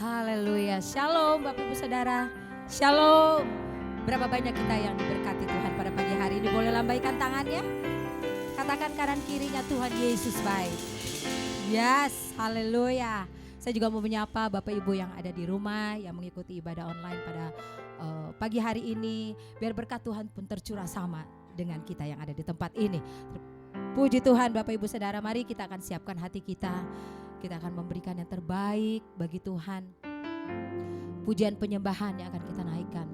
Haleluya. Shalom Bapak Ibu Saudara. Shalom. Berapa banyak kita yang diberkati Tuhan pada pagi hari ini. Boleh lambaikan tangannya. Katakan kanan kirinya, Tuhan Yesus baik. Yes, haleluya. Saya juga mau menyapa Bapak Ibu yang ada di rumah, yang mengikuti ibadah online pada pagi hari ini. Biar berkat Tuhan pun tercurah sama dengan kita yang ada di tempat ini. Puji Tuhan Bapak Ibu Saudara, mari kita akan siapkan hati kita. Kita akan memberikan yang terbaik bagi Tuhan. Pujian penyembahan yang akan kita naikkan,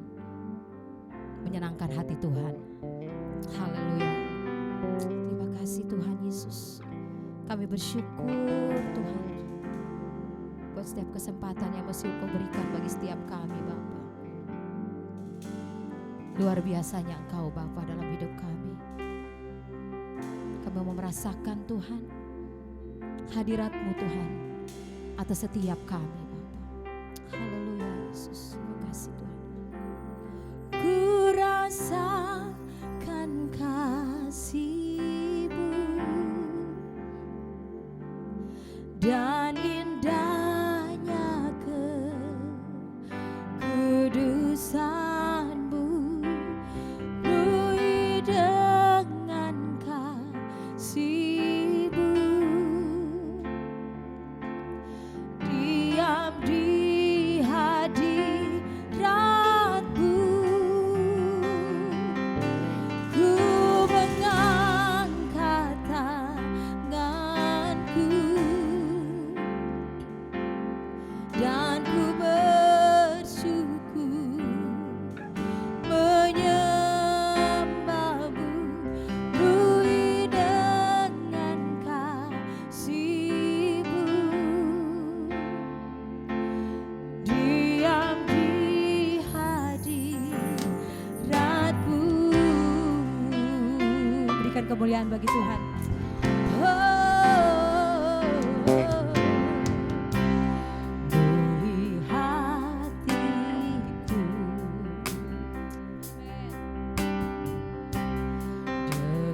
menyenangkan hati Tuhan. Haleluya. Terima kasih Tuhan Yesus. Kami bersyukur Tuhan buat setiap kesempatan yang masih Engkau berikan bagi setiap kami Bapa. Luar biasanya Engkau Bapa dalam hidup kami. Kami mau merasakan Tuhan hadirat-Mu Tuhan atas setiap kami Bapa. Haleluya Yesus. Terima kasih Tuhan. Ku rasakan kasih-Mu dan indahnya kekudusan-Mu, penuhi dengan kasih-Mu, diam di hadirat-Mu. Ku mengangkat tanganku dan ku bersyukur menyembah-Mu, penuhi dengan kasih-Mu, diam di hadirat-Mu. Berikan kemuliaan bagi Tuhan. Penuhi hatiku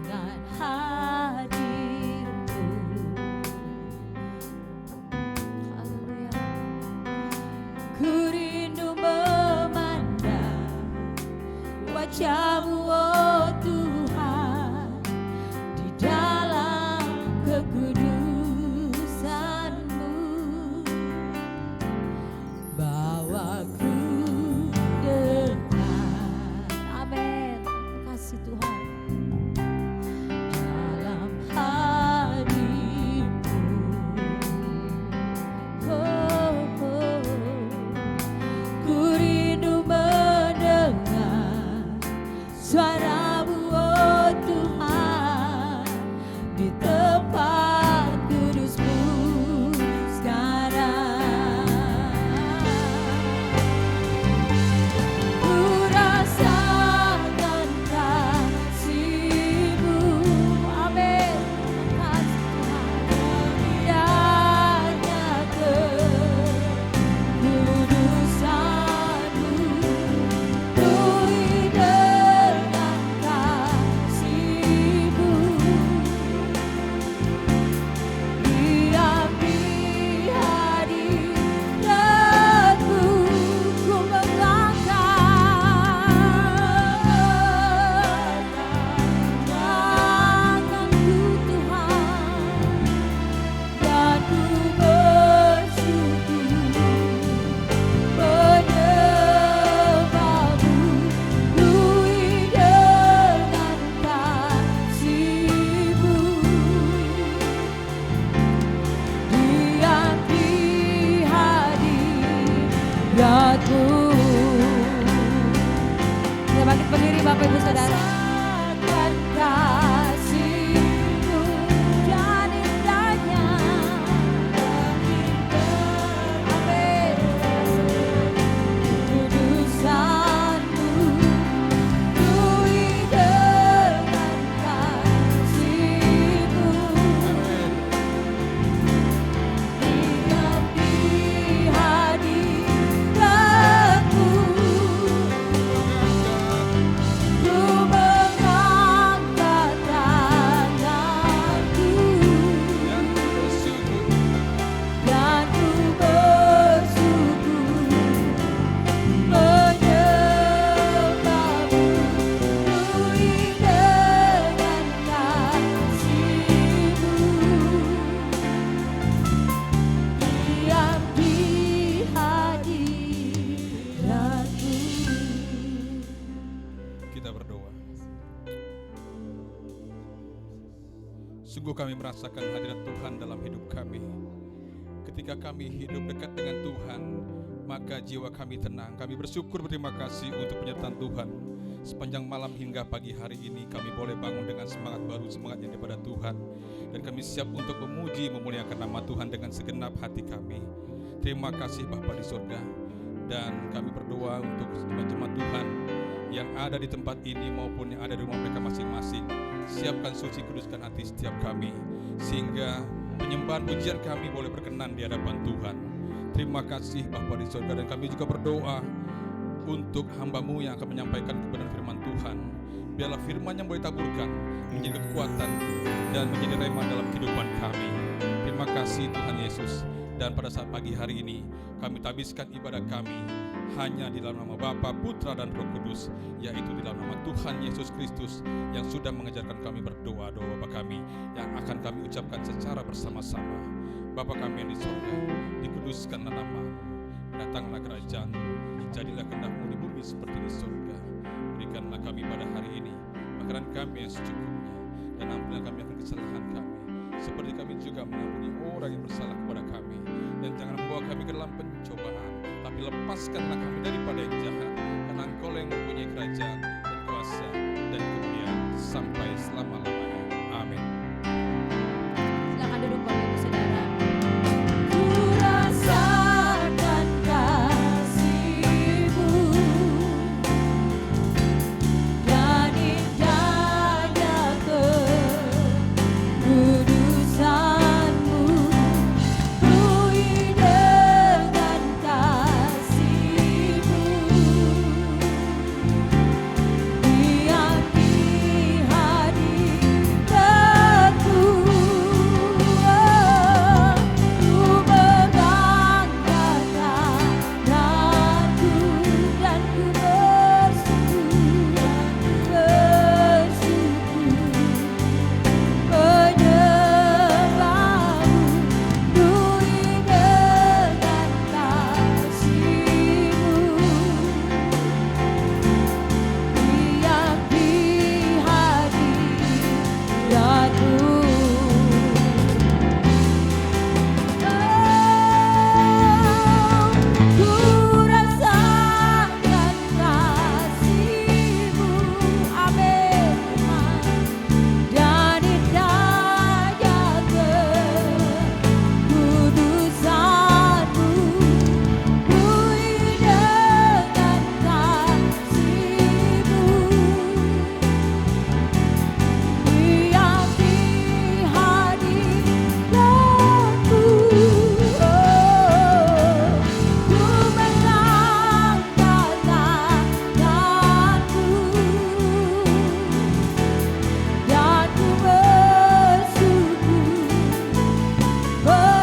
dengan hadir-Mu. Haleluya. Ku rindu memandang wajah-Mu, oh Tuhan, di dalam kekudusan-Mu. Bawaku dekat, amin, terima kasih Tuhan, dalam hadir-Mu. Oh, oh. Ku rindu mendengar suara-Mu, oh Tuhan, di tempat kudus-Mu sekarang. Ku rasakan kasih-Mu, amin, terima kasih Tuhan, indahnya kekudusan-Mu, penuhi dengan kasih-Mu, Sungguh kami merasakan hadirat Tuhan dalam hidup kami. Ketika kami hidup dekat dengan Tuhan, maka jiwa kami tenang. Kami bersyukur, berterima kasih untuk penyertaan Tuhan. Sepanjang malam hingga pagi hari ini kami boleh bangun dengan semangat baru, semangat yang daripada Tuhan. Dan kami siap untuk memuji, memuliakan nama Tuhan dengan segenap hati kami. Terima kasih Bapa di surga. Dan kami berdoa untuk jemaat-jemaat Tuhan yang ada di tempat ini maupun yang ada di rumah mereka masing-masing. Siapkan, suci, kuduskan hati setiap kami, sehingga penyembahan pujian kami boleh berkenan di hadapan Tuhan. Terima kasih Bapa di surga. Dan kami juga berdoa untuk hamba-Mu yang akan menyampaikan kebenaran firman Tuhan. Biarlah firman yang boleh taburkan menjadi kekuatan dan menjadi rema dalam kehidupan kami. Terima kasih Tuhan Yesus. Dan pada saat pagi hari ini kami tabiskan ibadah kami hanya di dalam nama Bapa, Putra dan Roh Kudus, yaitu di dalam nama Tuhan Yesus Kristus yang sudah mengajarkan kami berdoa. Doa Bapa kami yang akan kami ucapkan secara bersama-sama. Bapa kami yang di surga, dikuduskanlah nama-Mu, datanglah kerajaan, jadilah kehendak-Mu di bumi seperti di surga. Berikanlah kami pada hari ini makanan kami yang secukupnya, dan ampunilah kami akan kesalahan kami, seperti kami juga mengampuni orang yang bersalah kepada kami. Dan jangan membawa kami ke dalam pencobaan, tapi lepaskanlah kami daripada yang jahat, karena Engkau yang mempunyai kerajaan dan kuasa dan kemuliaan sampai selama-lamanya. Amin. Silakan duduk Bapak Ibu Saudara. Ku rasakan kasih-Mu dan indahnya kekudusan-Mu. Penuhi dengan kasih-Mu, biar di hadiratku ku megangkan tanganku dan ku bersyukur menyembah-Mu. Penuhi dengan kasih-Mu, biar di hadiratku. Ku rasakan kasih-Mu, amin, dan indahnya kekudusan-Mu. Penuhi dengan kasih-Mu, biar di hadiratku. Ku megangkan tanganku dan ku bersyukur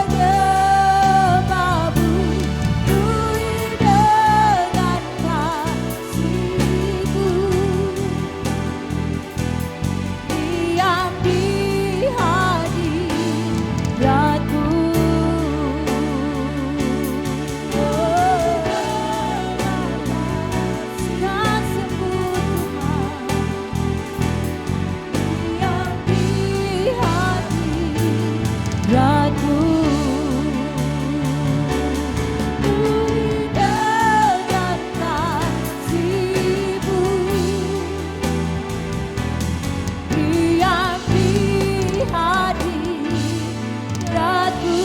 menyembah-Mu. Penuhi dengan kasih-Mu, biar di hadiratku. Kasih-Mu Tuhan, biar di hadiratku. Penuhi dengan kasih-Mu, biar di hadiratku.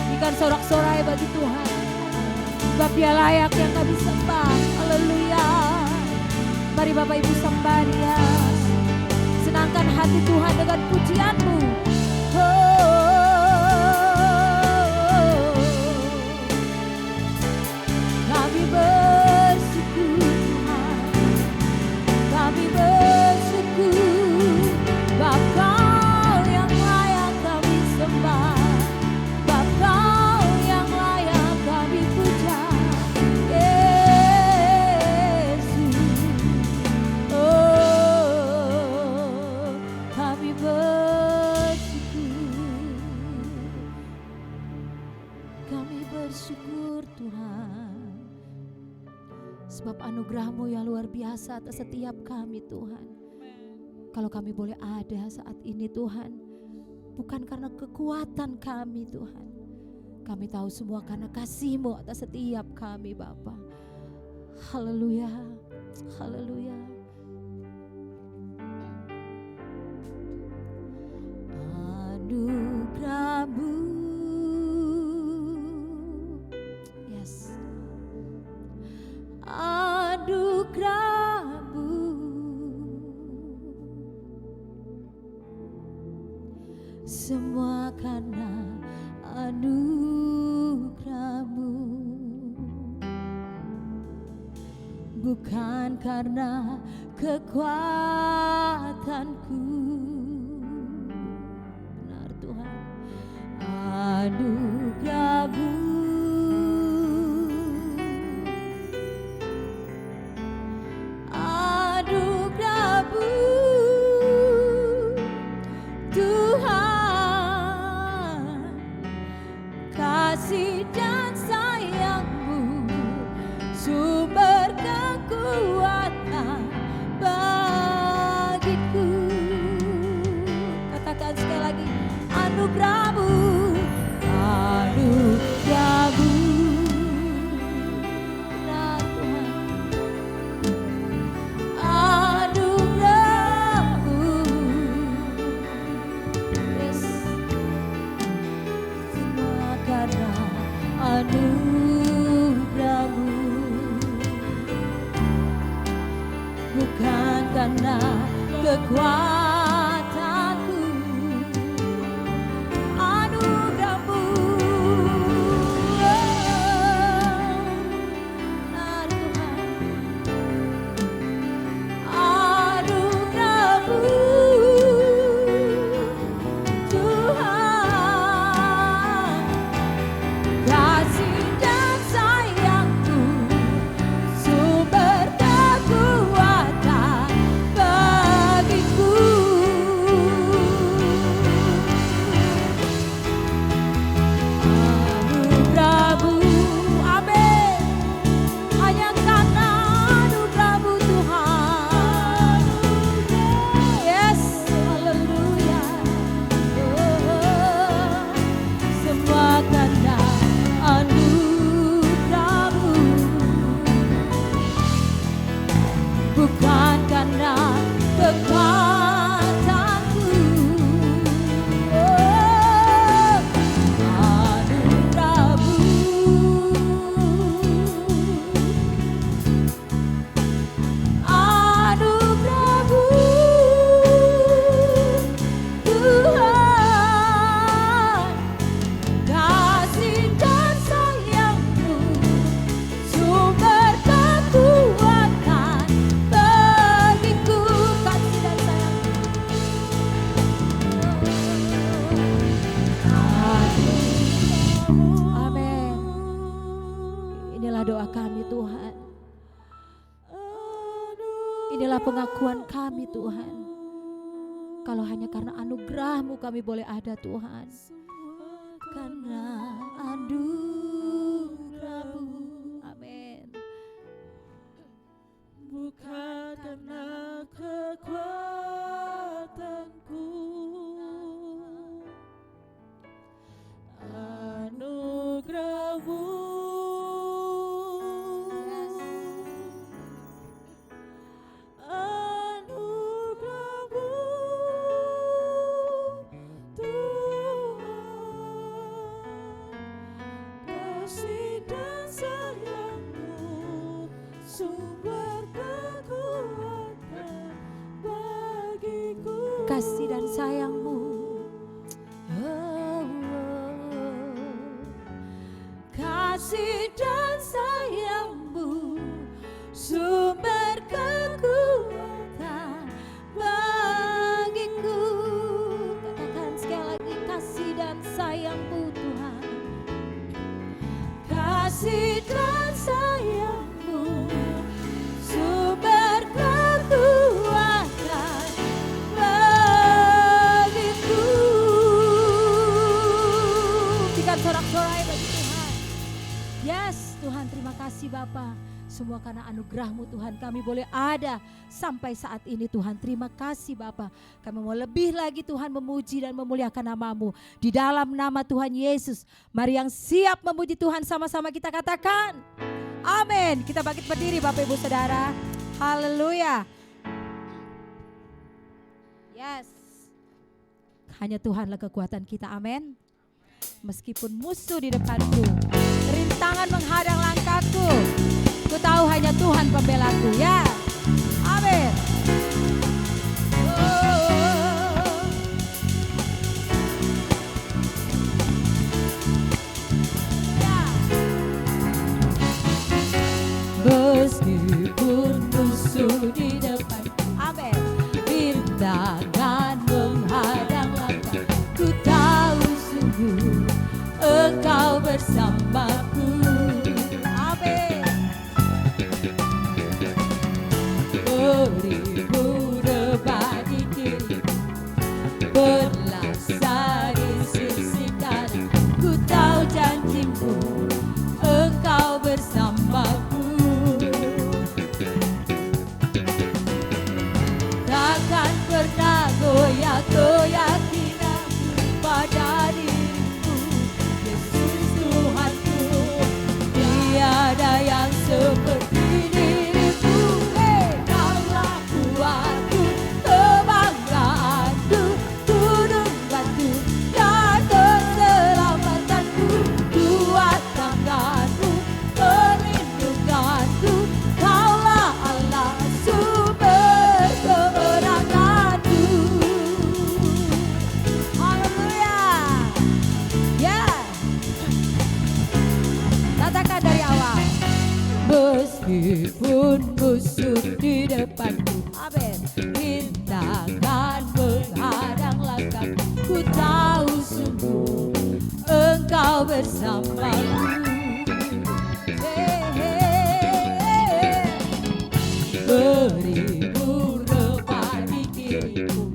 Berikan sorak-sorai bagi Tuhan, sebab Dia layak yang kami sembah. Haleluya. Mari Bapak Ibu sembah Dia, senangkan hati Tuhan dengan pujian-Mu. Kami bersyukur Tuhan, kami bersyukur, Bapa yang layak kami sembah, Bapa yang layak kami puja, Yesus. Kami bersyukur Tuhan, sebab anugerah-Mu yang luar biasa atas setiap kami Tuhan. Kalau kami boleh ada saat ini Tuhan, bukan karena kekuatan kami Tuhan. Kami tahu semua karena kasih-Mu atas setiap kami Bapa. Haleluya, haleluya. Anugerah-Mu, yes. Anugerah-Mu, semua karena anugerah-Mu, bukan karena kekuatanku. Benar Tuhan. Anugerah-Mu, anugerah-Mu Tuhan, kasih dan sayang-Mu sumber kekuatan bagiku. Katakan sekali lagi, anugerah-Mu, anugerah-Mu. Benar Tuhan. Anugerah-Mu, yes. Semua karena anugerah-Mu, bukan karena kekuatanku. Anugerah-Mu, benar Tuhan. Anugerah-Mu Tuhan, kasih dan sayang-Mu sumber kekuatan bagiku. Anugerah-Mu, amin. Hanya karena anugerah-Mu Tuhan. Yes, haleluya. Semua karena anugerah-Mu, bukan karena kekuatanku. Anugerah-Mu, anugerah-Mu Tuhan, kasih dan sayang-Mu sumber kekuatan bagiku. Kasih dan sayang-Mu. Amin. Inilah doa kami Tuhan. Inilah pengakuan kami Tuhan. Kalau hanya karena anugerah-Mu kami boleh ada Tuhan. Karena anugerah-Mu. Amin. Bukan karena kekuatanku. Anugerah-Mu, anugerah-Mu Tuhan, kasih dan sayang-Mu sumber kekuatan bagiku. Kasih dan sayang-Mu, kasih dan sayang-Mu sumber kekuatan bagiku. Katakan sekali lagi, kasih dan sayang-Mu Tuhan, kasih dan sayang-Mu sumber kekuatan bagiku. semua karena anugerah-Mu Tuhan kami boleh ada sampai saat ini Tuhan. Terima kasih Bapa. Kami mau lebih lagi Tuhan memuji dan memuliakan nama-Mu. Di dalam nama Tuhan Yesus. Mari yang siap memuji Tuhan sama-sama kita katakan. Amin. Kita bangkit berdiri Bapak Ibu Saudara. Haleluya. Yes. Hanya Tuhanlah kekuatan kita. Amin. Meskipun musuh di depanku, rintangan menghadang langkahku, ku tahu hanya Tuhan pembelaku. Ya, amin. Meskipun musuh di depanku, Amin. rintangan menghadang langkah, ku tahu sungguh Engkau bersamaku. Amin. Beribu rebah di kiriku, berlaksa di sisi kanan, ku tahu janji-Mu Engkau bersamaku. Takkan pernah goyah keyakinanku pada diriku, Yesus Tuhanku. Tiada yang seperti dirimu. Kaulah kuatku, kebanggaanku, gunung batu dan keselamatanku, kuat tanganmu, perlindunganku. Kaulah Allah, sumber kemenanganku. Haleluya. Ya. Katakan dari awal. Meskipun musuh di depanku, Amin. rintangan menghadang langkahku, ku tahu sungguh Engkau bersamaku. Beribu rebah di kiriku,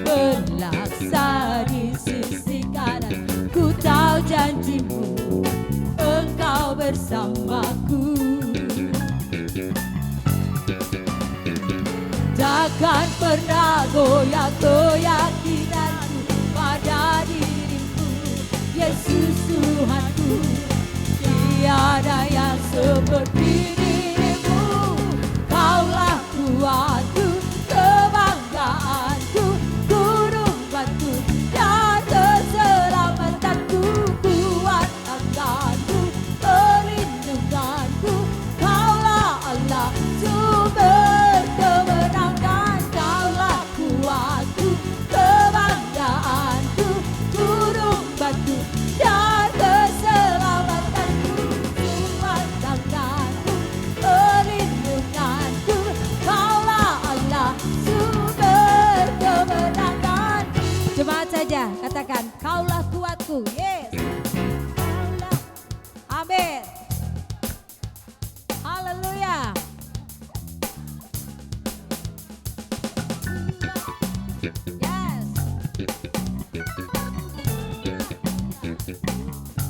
berlaksa di sisi kanan, ku tahu janji-Mu Engkau bersamaku. Takkan pernah goyah keyakinanku pada diriku, Yesus Tuhanku. Tiada yang seperti dirimu. Kaulah kuatku, kebanggaanku, gunung batu dan keselamatanku, kuat tanganku, perlindunganku. Kaulah Allah, sumber kemenangan. Kaulah kuatku, kebanggaanku, gunung batu dan keselamatanku, kuat tanganku, perlindunganku. Kaulah Allah, sumber kemenangan. Jemaat saja katakan, Kaulah kuatku. Yes. Kaulah. Amin. Haleluya. Yes.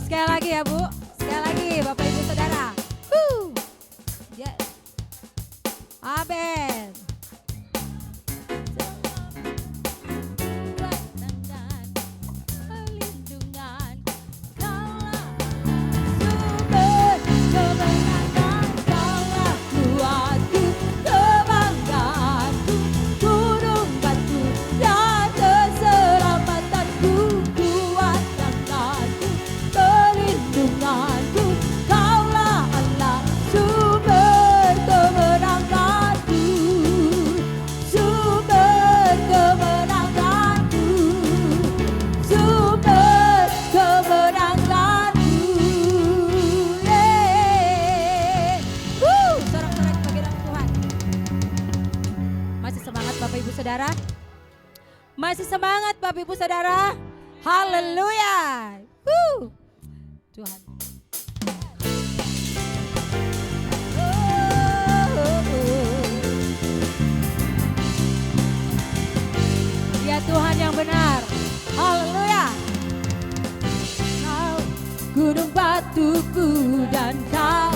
Sekali lagi ya Bu. Sekali lagi Bapak Ibu Saudara. Yes. Amin. Perlindungan, Kaulah sumber kemenangan. Kaulah kuatku, kebanggaanku, gunung batu dan keselamatanku, kuat tanganku, perlindunganku. Kaulah Allah, sumber kemenanganku, sumber kemenanganku, sumber kemenanganku. Yeah. Sorak-sorai bagi nama Tuhan. Masih semangat Bapak Ibu Saudara? Masih semangat Bapak Ibu Saudara? Haleluya. Tuhan. Dia Tuhan yang benar. Haleluya. Kau gunung batuku dan Kau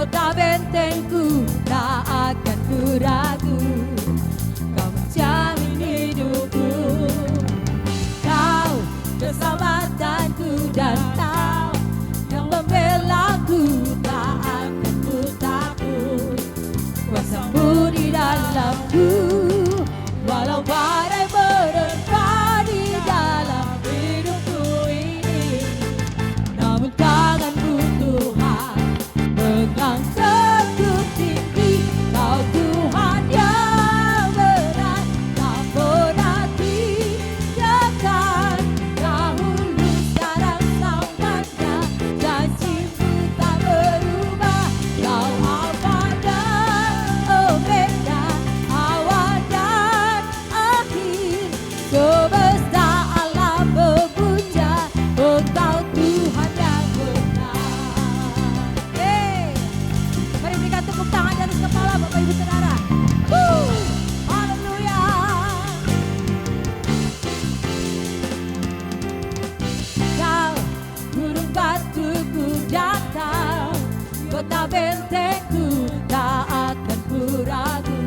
kota bentengku, tak akan ku ragu. Kau menjamin hidupku, kau keselamatanku, dan kau yang membelaku, tak akan ku takut. Kuasamu di dalamku, walau badai menerpa di dalam hidupku ini. Namun tanganmu Tuhan mengangkatku tinggi. Kau Tuhan yang benar, tak pernah tinggalkan. Dahulu, sekarang, selamanya, janjimu tak berubah. Kau Alfa dan Omega, awal dan akhir. Semesta alam memuja Engkau Tuhan yang benar. Mari berikan tepuk tangan di atas kepala Bapak Ibu Saudara. Haleluya. Kau gunung batuku datang, kota bentengku, tak akan ku ragu.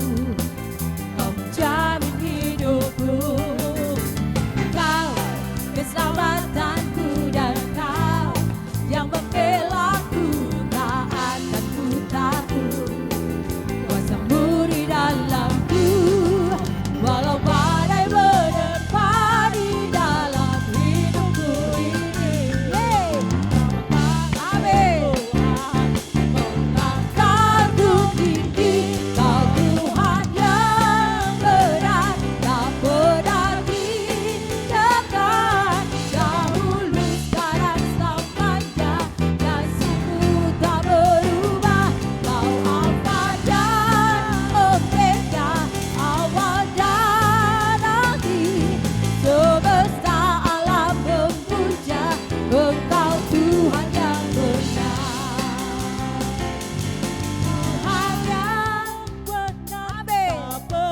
Kau menjamin hidupku, kau keselamatanku, dan kau yang membelaku, tak akan ku takut. Kuasamu di dalamku, walau badai menerpa di dalam hidupku ini. Amin. Mengangkatku tinggi, kau Tuhan yang benar, tak pernah tinggalkan. Dahulu, sekarang, selamanya, janjimu tak berubah. Kau Alfa dan Omega, awal dan akhir. Semesta alam memuja Engkau Tuhan yang benar. Tuhan yang benar, tak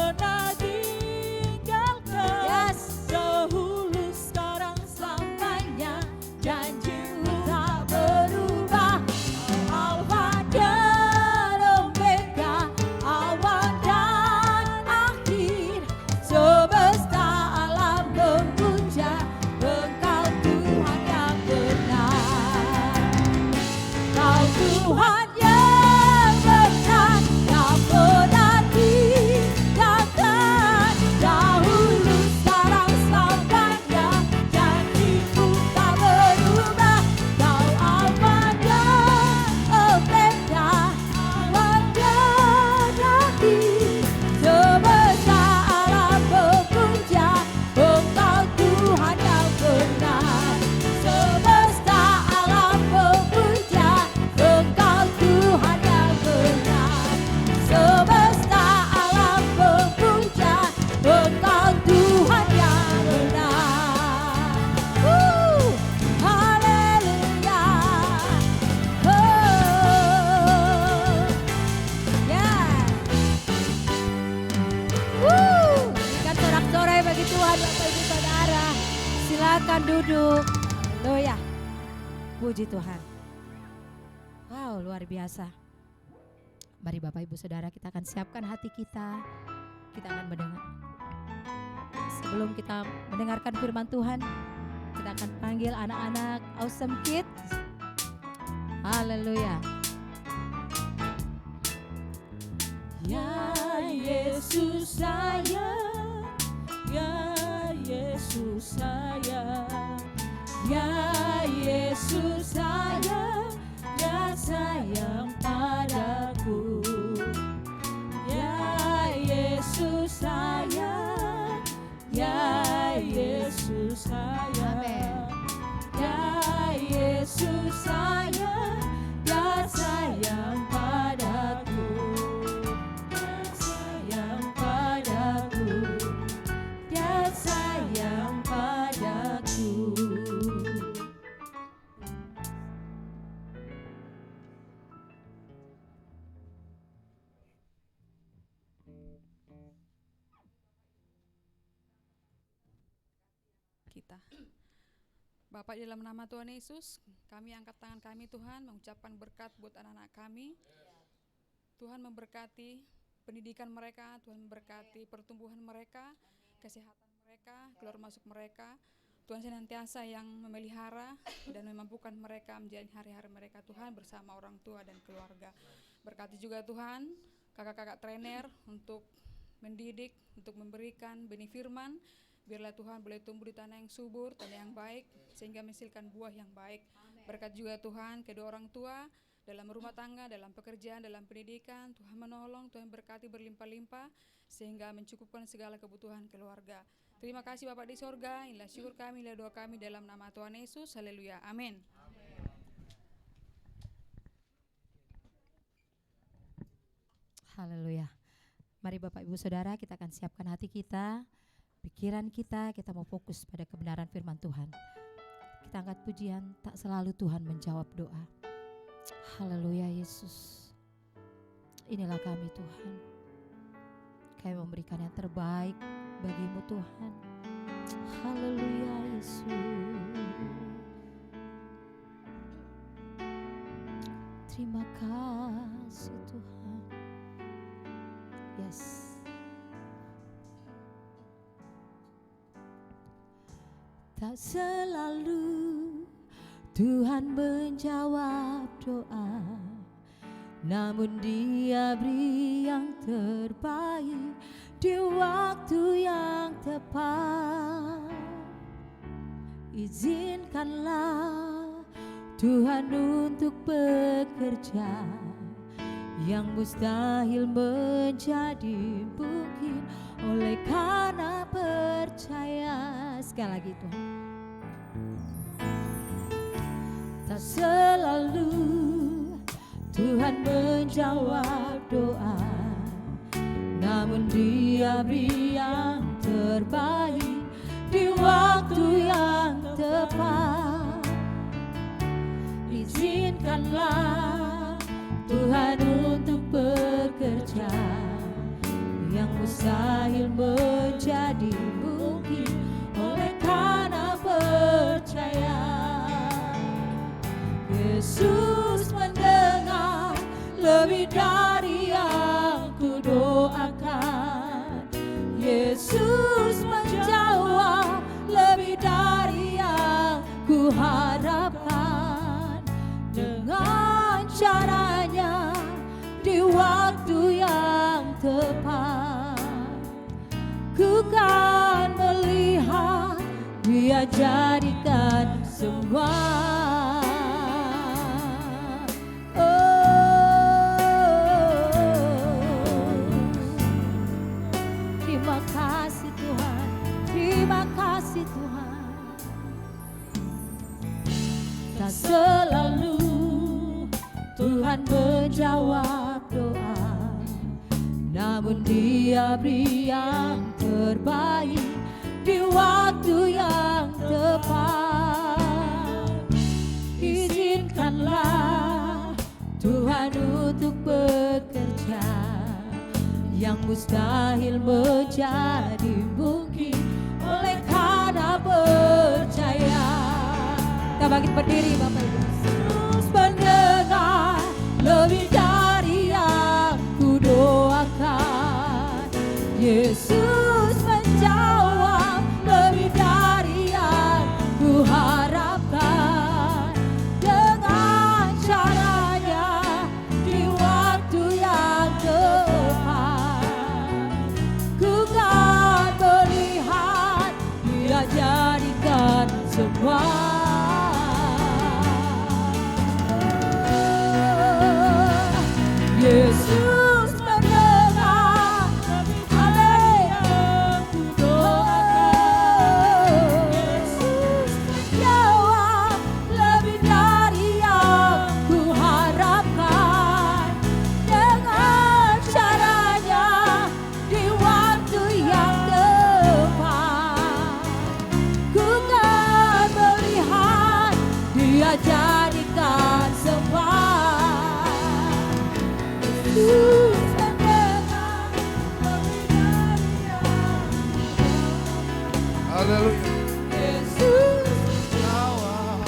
pernah tinggalkan. Yes. Dahulu, sekarang, selamanya, janjimu tak berubah. Alfa dan Omega, awal dan akhir. Semesta alam memuja Engkau Tuhan yang benar. Kau Tuhan yang benar, tak pernah tinggalkan. Dahulu, sekarang, selamanya, janjimu tak berubah. Kau Alfa dan Omega, awal dan akhir. Semesta alam memuja Engkau Tuhan yang benar. Semesta alam memuja Engkau Tuhan yang benar. Semesta alam memuja Engkau Tuhan yang benar. Haleluya. Berikan sorak-sorai bagi Tuhan, Bapak Ibu Saudara. Silakan duduk. Haleluya. Puji Tuhan. Wow, luar biasa. Mari Bapak Ibu Saudara, kita akan siapkan hati kita. Kita akan mendengar. Sebelum kita mendengarkan firman Tuhan, kita akan panggil anak-anak Awesome Kids. Haleluya. Ya Yesus sayang, ya Yesus sayang, ya Yesus sayang, ya sayang padaku. Ya Yesus sayang, ya Yesus sayang, ya Yesus sayang, ya sayang padaku. Sayang padaku, dia sayang padaku. Kita. Bapak, di dalam nama Tuhan Yesus, kami angkat tangan kami Tuhan, mengucapkan berkat buat anak-anak kami. Tuhan memberkati pendidikan mereka, Tuhan memberkati pertumbuhan mereka, kesehatan mereka, keluar masuk mereka. Tuhan senantiasa yang memelihara dan memampukan mereka menjalani hari-hari mereka, Tuhan, bersama orang tua dan keluarga. Berkati juga Tuhan kakak-kakak trainer untuk mendidik, untuk memberikan benih firman. Biarlah Tuhan boleh tumbuh di tanah yang subur, tanah yang baik, sehingga menghasilkan buah yang baik. Berkat juga Tuhan kedua orang tua dalam rumah tangga, dalam pekerjaan, dalam pendidikan. Tuhan menolong, Tuhan berkati berlimpah-limpah, sehingga mencukupkan segala kebutuhan keluarga. Terima kasih Bapak di sorga, inilah syukur kami, inilah doa kami dalam nama Tuhan Yesus. Haleluya, amin. Haleluya. Mari Bapak Ibu Saudara, kita akan siapkan hati kita, pikiran kita mau fokus pada kebenaran firman Tuhan. Kita angkat pujian, tak selalu Tuhan menjawab doa. Haleluya Yesus. Inilah kami Tuhan. Kami memberikan yang terbaik bagimu Tuhan. Haleluya Yesus. Terima kasih Tuhan. Yes. Tak selalu Tuhan menjawab doa, namun Dia beri yang terbaik di waktu yang tepat. Izinkanlah Tuhan untuk bekerja, yang mustahil menjadi mungkin oleh karena percaya. Sekali lagi Tuhan. Tak selalu Tuhan menjawab doa, namun Dia beri yang terbaik di waktu yang tepat. Izinkanlah Tuhan untuk bekerja, yang mustahil menjadi mungkin oleh karena percaya. Yesus mendengar lebih dari yang ku doakan. Yesus menjawab lebih dari yang ku harapkan. Dengan caranya di waktu yang tepat, ku kan melihat Dia jadikan semua. Terima kasih Tuhan, terima kasih Tuhan. Tak selalu Tuhan menjawab doa, namun Dia beri yang terbaik di waktu yang tepat. Izinkanlah Tuhan untuk bekerja, yang mustahil menjadi mungkin oleh karena percaya. Kita bangkit berdiri Bapak Ibu. Terus mendengar lebih dari yang ku doakan. Yesus menjawab lebih dari yang ku harapkan. Dengan caranya di waktu yang tepat, ku kan melihat Dia jadikan semua. Yesus mendengar apa yang ku doakan. Yesus menjawab lebih dari yang ku harapkan. Dengan caranya di waktu yang tepat, ku kan melihat Dia jadikan semua. Haleluya. Yesus Jawab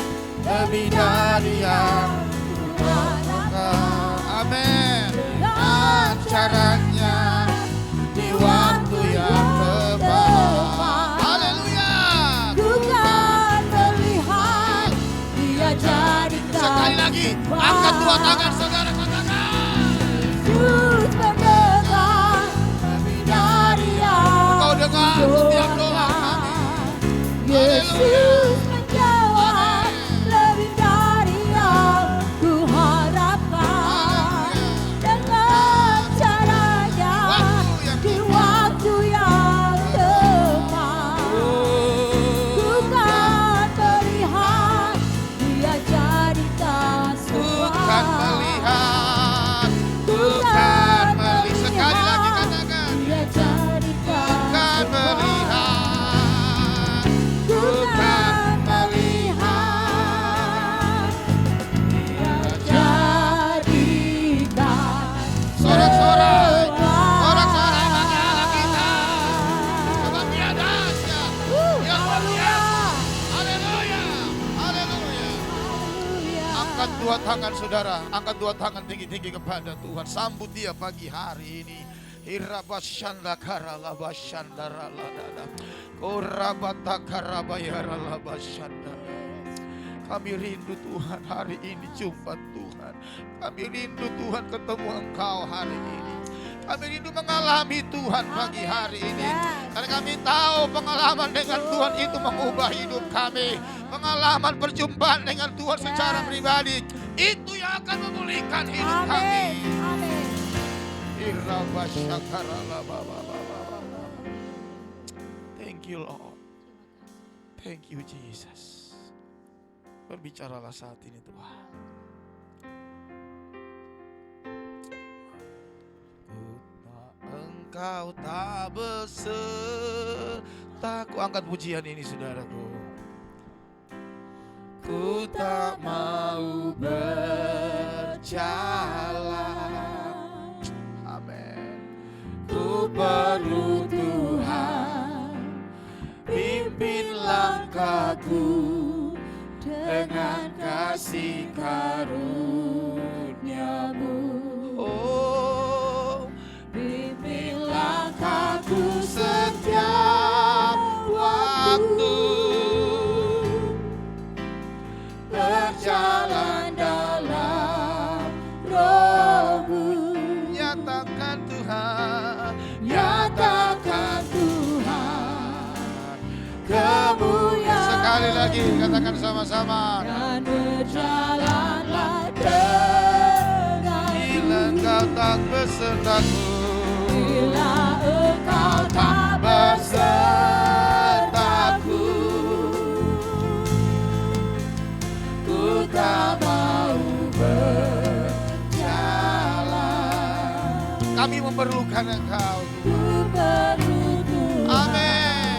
lebih dari yang ku harapkan. Amin. caranya di waktu yang tepat. Haleluya. Ku kan melihat Dia jadikan Sekali lagi, angkat dua tangan saudara, katakan. Yesus mendengar lebih dari yang Kau dengar setiap doa kami. Yesus menjawab lebih dari yang ku harapkan. Dengan caranya di waktu yang tepat. Ku kan melihat Dia jadikan semua. Bukan melihat, bukan melihat. Sekali lagi katakan. Dia jadikan Bukan semua. melihat, bukan melihat. Jadikan Sorak-sorai, sorak-sorai bagi anak kita. Sebab Dia dahsyat, Dia luar biasa. Haleluya, haleluya. Angkat dua tangan saudara, angkat dua tangan tinggi-tinggi kepada Tuhan. Sambut Dia pagi hari ini. Irabashanda karalabashanda raladada. Korabata karabayaralabashanda. Kami rindu Tuhan hari ini jumpa Tuhan. Kami rindu Tuhan ketemu Engkau hari ini. Kami rindu mengalami Tuhan pagi hari ini. Karena kami tahu pengalaman dengan Tuhan itu mengubah hidup kami. Pengalaman perjumpaan dengan Tuhan secara pribadi itu yang akan memulihkan hidup kami. Amin. Thank you Lord. Thank you Jesus. Berbicaralah saat ini Tuhan. Engkau tak besertaku. Angkat pujian ini saudaraku. Ku tak mau berjalan. Amin. Ku perlu Tuhan. Pimpin langkahku dengan kasih karunia-Mu. Oh, pimpin langkahku setiap waktu. Berjalan dalam Roh-Mu. Nyatakan Tuhan, nyatakan Tuhan kemuliaan. Sekali lagi katakan sama-sama. Dan berjalanlah dengan Bila Engkau tak besertaku, bila Engkau tak besertaku, ku tak mau berjalan. Kami memerlukan Engkau. ku perlu Tuhan. Amin.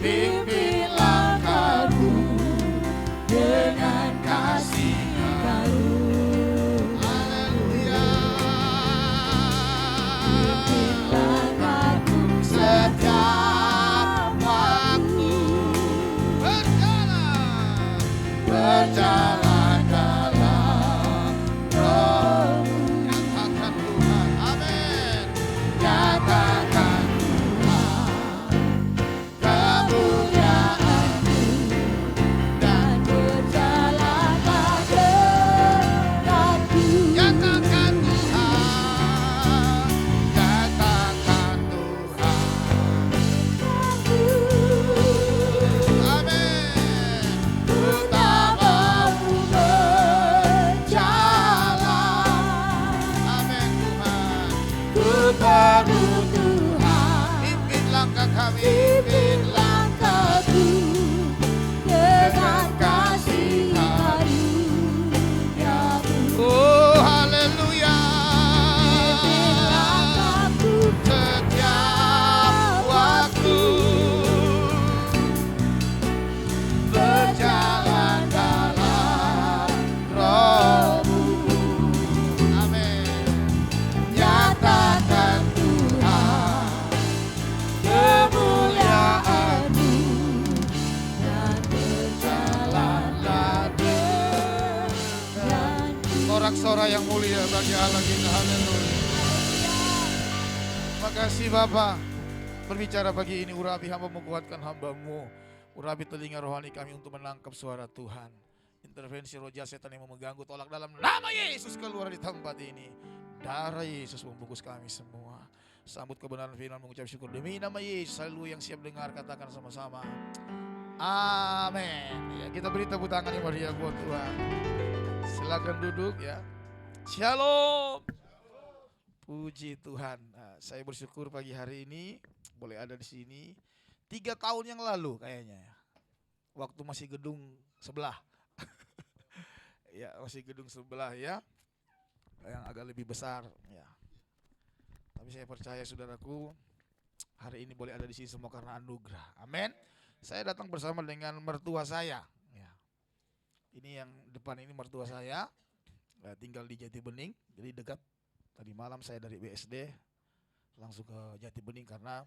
Pimpin langkahku dengan kasih Karunia. Haleluya. Langkahku Setiap waktu berjalan, berjalan dalam Roh-Mu. Nyatakan Tuhan, amin. Nyatakan Tuhan kemuliaan-Mu dan berjalanlah denganku. nyatakan Tuhan, nyatakan Tuhan. Amin. Ku tak mau berjalan. Amin Tuhan. Ku perlu Tuhan. Pimpin langkah kami. Pimpin Langkahku dengan kasih karunia-Mu. Oh haleluya. Langkahku Setiap waktu berjalan dalam Roh-Mu. Amin. Nyatakan Tuhan kemuliaan-Mu dan berjalanlah denganku. sorak-sorai yang mulia bagi Allah kita. Haleluya. Terima kasih Bapak. Berbicara pagi ini, urapi hamba-Mu, kuatkan hamba-Mu. Urapi telinga rohani kami untuk menangkap suara Tuhan. Intervensi roh jahat setan yang mengganggu, tolak dalam nama Yesus keluar di tempat ini. Darah Yesus membungkus kami semua. Sambut kebenaran firman, mengucap syukur demi nama Yesus. Haleluya. Yang siap dengar katakan sama-sama. Amin. Ya, kita beri tepuk tangan yang meriah buat Tuhan. Silakan duduk ya. Shalom. Puji Tuhan. Nah, saya bersyukur pagi hari ini boleh ada di sini. 3 tahun yang lalu kayaknya ya. Waktu masih gedung sebelah. Ya, masih gedung sebelah ya. Yang agak lebih besar ya. Tapi saya percaya saudaraku, hari ini boleh ada di sini semua karena anugerah. Amin. Saya datang bersama dengan mertua saya. Ya. Ini yang depan ini mertua saya. Tinggal di Jati Bening, jadi dekat. Tadi malam saya dari BSD langsung ke Jati Bening karena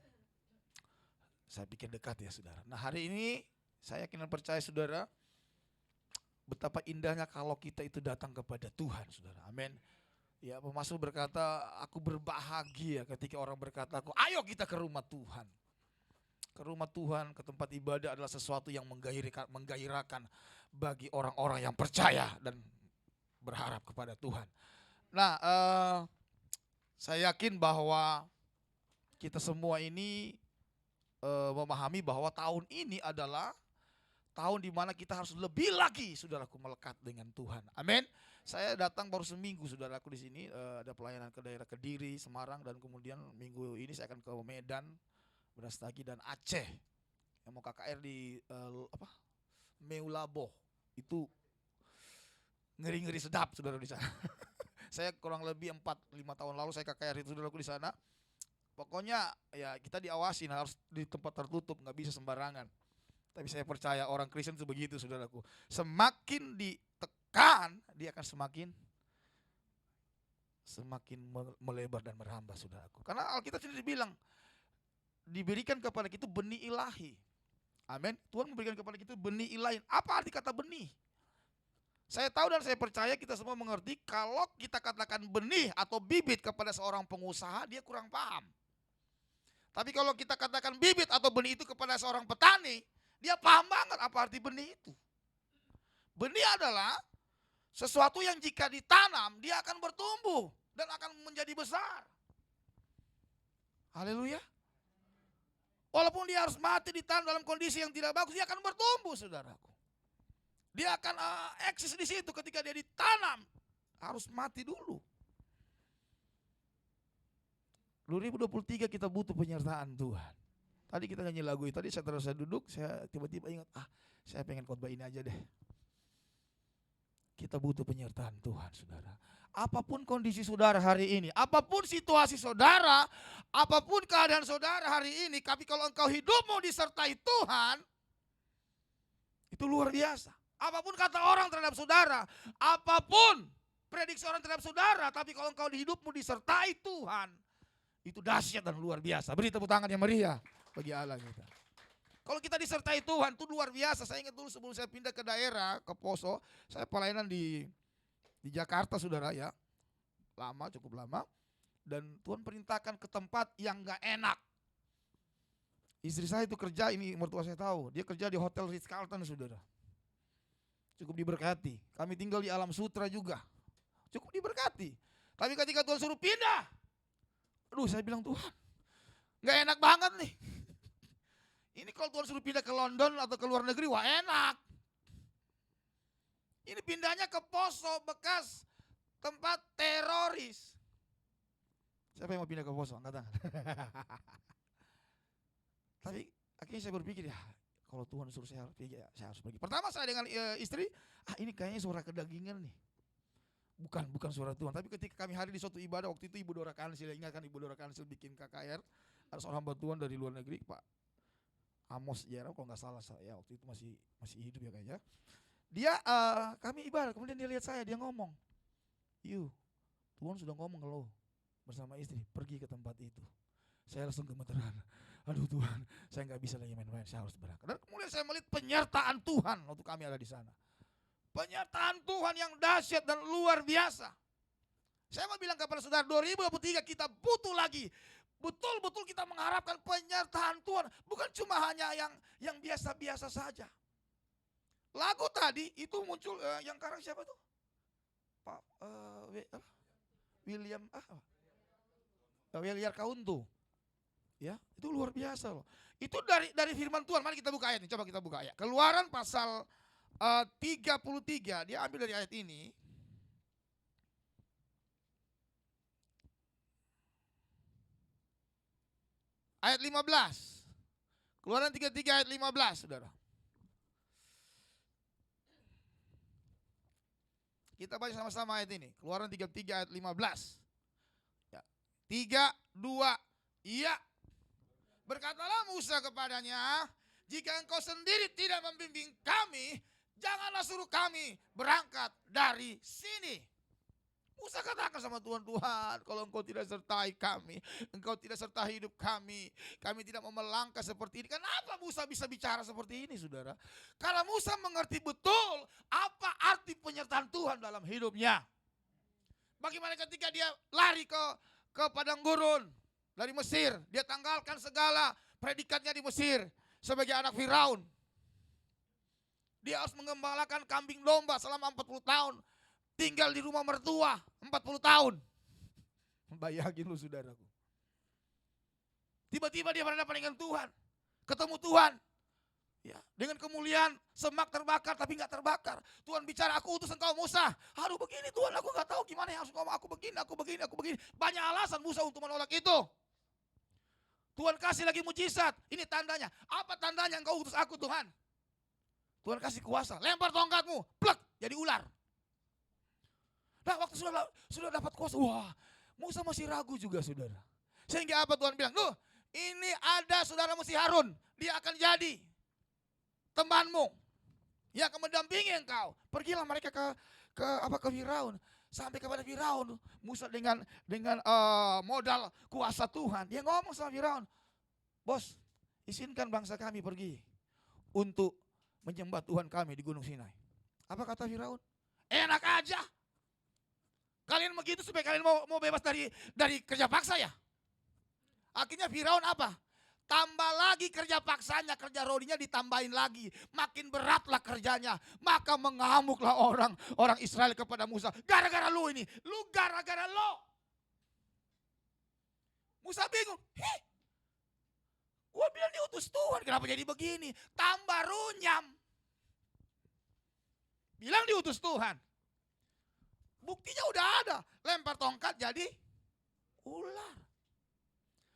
saya pikir dekat ya saudara. Nah hari ini saya yakin dan percaya saudara, betapa indahnya kalau kita itu datang kepada Tuhan saudara. Amin. Ya, pemasmur berkata, aku berbahagia ketika orang berkata, ayo kita ke rumah Tuhan. Ke rumah Tuhan, ke tempat ibadah adalah sesuatu yang menggairahkan bagi orang-orang yang percaya dan berharap kepada Tuhan. Nah, saya yakin bahwa kita semua ini memahami bahwa tahun ini adalah tahun di mana kita harus lebih lagi, saudaraku, melekat dengan Tuhan. Amin. Saya datang baru seminggu, saudaraku, di sini ada pelayanan ke daerah Kediri, Semarang, dan kemudian minggu ini saya akan ke Medan, Brastagi, dan Aceh. Yang mau KKR di Meulabo. Itu ngeri-ngeri sedap, saudara, di sana. Saya kurang lebih 4-5 tahun lalu saya KKR itu, saudaraku, di sana. Pokoknya ya kita diawasin, harus di tempat tertutup, nggak bisa sembarangan. Tapi saya percaya orang Kristen itu begitu, saudaraku. Semakin ditekan, dia akan semakin melebar dan merambah, saudaraku. Karena Alkitab sendiri bilang, diberikan kepada kita benih ilahi. Amin. Tuhan memberikan kepada kita benih ilahi. Apa arti kata benih? Saya tahu dan saya percaya kita semua mengerti kalau kita katakan benih atau bibit kepada seorang pengusaha, dia kurang paham. Tapi kalau kita katakan bibit atau benih itu kepada seorang petani, dia paham banget apa arti benih itu. Benih adalah sesuatu yang jika ditanam, dia akan bertumbuh dan akan menjadi besar. Haleluya. Walaupun dia harus mati ditanam dalam kondisi yang tidak bagus, dia akan bertumbuh, saudaraku. Dia akan eksis di situ ketika dia ditanam. Harus mati dulu. 2023 kita butuh penyertaan Tuhan. Tadi kita nyanyi lagu itu, tadi saya duduk, saya tiba-tiba ingat, saya pengen khotbah ini aja deh. Kita butuh penyertaan Tuhan, saudara. Apapun kondisi saudara hari ini, apapun situasi saudara, apapun keadaan saudara hari ini, tapi kalau engkau hidupmu disertai Tuhan, itu luar biasa. Apapun kata orang terhadap saudara, apapun prediksi orang terhadap saudara, tapi kalau engkau di hidupmu disertai Tuhan, itu dahsyat dan luar biasa. Beri tepuk tangan yang meriah bagi Allah kita. Kalau kita disertai Tuhan itu luar biasa. Saya ingat dulu sebelum saya pindah ke daerah, ke Poso, saya pelayanan di Jakarta, saudara ya. Lama, cukup lama. Dan Tuhan perintahkan ke tempat yang gak enak. Istri saya itu kerja, ini mertua saya tahu, dia kerja di Hotel Ritz-Carlton, saudara. Cukup diberkati. Kami tinggal di Alam Sutra juga. Cukup diberkati. Tapi ketika Tuhan suruh pindah, aduh, saya bilang, Tuhan, gak enak banget nih. Ini kalau Tuhan suruh pindah ke London atau ke luar negeri, wah enak. Ini pindahnya ke Poso, bekas tempat teroris. Siapa yang mau pindah ke Poso? Angkat tangan. Tapi akhirnya saya berpikir, ya kalau Tuhan suruh saya pergi, ya saya harus pergi. Pertama saya dengan istri, ini kayaknya suara kedagingan nih. Bukan suara Tuhan. Tapi ketika kami hadir di suatu ibadah, waktu itu Ibu Dora Kansil, ingat kan Ibu Dora Kansil bikin KKR, ada seorang hamba Tuhan dari luar negeri, Pak Amos Jero, kalau nggak salah ya, waktu itu masih hidup ya kayaknya. Dia kami ibadah, kemudian dia lihat saya, dia ngomong, Tuhan sudah ngomong ke lo bersama istri, pergi ke tempat itu. Saya langsung gemeteran. Aduh Tuhan, saya nggak bisa lagi main-main, saya harus berangkat. Dan kemudian saya melihat penyertaan Tuhan waktu kami ada di sana. Penyertaan Tuhan yang dahsyat dan luar biasa. Saya mau bilang kepada saudara, 2023 kita butuh lagi betul-betul kita mengharapkan penyertaan Tuhan, bukan cuma hanya yang biasa-biasa saja. Lagu tadi itu muncul yang karang siapa tuh? Pak William William Kauntu. Ya, itu luar biasa loh. Itu dari firman Tuhan. Mari kita buka ayat ini. Coba kita buka ayat. Keluaran pasal 33, dia ambil dari ayat ini. Ayat 15. Keluaran 33 ayat 15, Saudara. Kita baca sama-sama ayat ini. Keluaran 33 ayat 15. Ya. 3, 2, iya. Berkatalah Musa kepadanya, jika engkau sendiri tidak membimbing kami, janganlah suruh kami berangkat dari sini. Musa katakan sama Tuhan, Tuhan, kalau engkau tidak sertai kami, engkau tidak sertai hidup kami tidak mau melangkah seperti ini. Kenapa Musa bisa bicara seperti ini, saudara? Karena Musa mengerti betul apa arti penyertaan Tuhan dalam hidupnya. Bagaimana ketika dia lari ke padang gurun dari Mesir, dia tanggalkan segala predikatnya di Mesir sebagai anak Firaun. Dia harus mengembalakan kambing domba selama 40 tahun. Tinggal di rumah mertua 40 tahun. Bayangin lu, saudaraku. Tiba-tiba dia berhadapan dengan Tuhan. Ketemu Tuhan. Ya, dengan kemuliaan semak terbakar tapi nggak terbakar. Tuhan bicara, aku utus engkau Musa. Aduh begini Tuhan, aku nggak tahu gimana yang harus ngomong. Aku begini. Banyak alasan Musa untuk menolak itu. Tuhan kasih lagi mujizat. Ini tandanya. Apa tandanya engkau utus aku, Tuhan? Tuhan kasih kuasa. Lempar tongkatmu, plek, jadi ular. Nah, waktu sudah dapat kuasa, wah, Musa masih ragu juga, saudara. Sehingga apa Tuhan bilang? Ini ada saudaramu si Harun, dia akan jadi temanmu. Dia akan mendampingi engkau. Pergilah mereka ke Firaun. Sampai kepada Firaun, Musa dengan modal kuasa Tuhan, dia ngomong sama Firaun, bos, izinkan bangsa kami pergi untuk menyembah Tuhan kami di Gunung Sinai. Apa kata Firaun? Enak aja. Kalian begitu supaya kalian mau bebas dari kerja paksa ya? Akhirnya Firaun apa? Tambah lagi kerja paksanya, kerja rodinya ditambahin lagi. Makin beratlah kerjanya. Maka mengamuklah orang Israel kepada Musa. Gara-gara lu ini. Gara-gara lu. Musa bingung. Gua bilang diutus Tuhan, kenapa jadi begini? Tambah runyam. Bilang diutus Tuhan. Buktinya udah ada. Lempar tongkat jadi ular.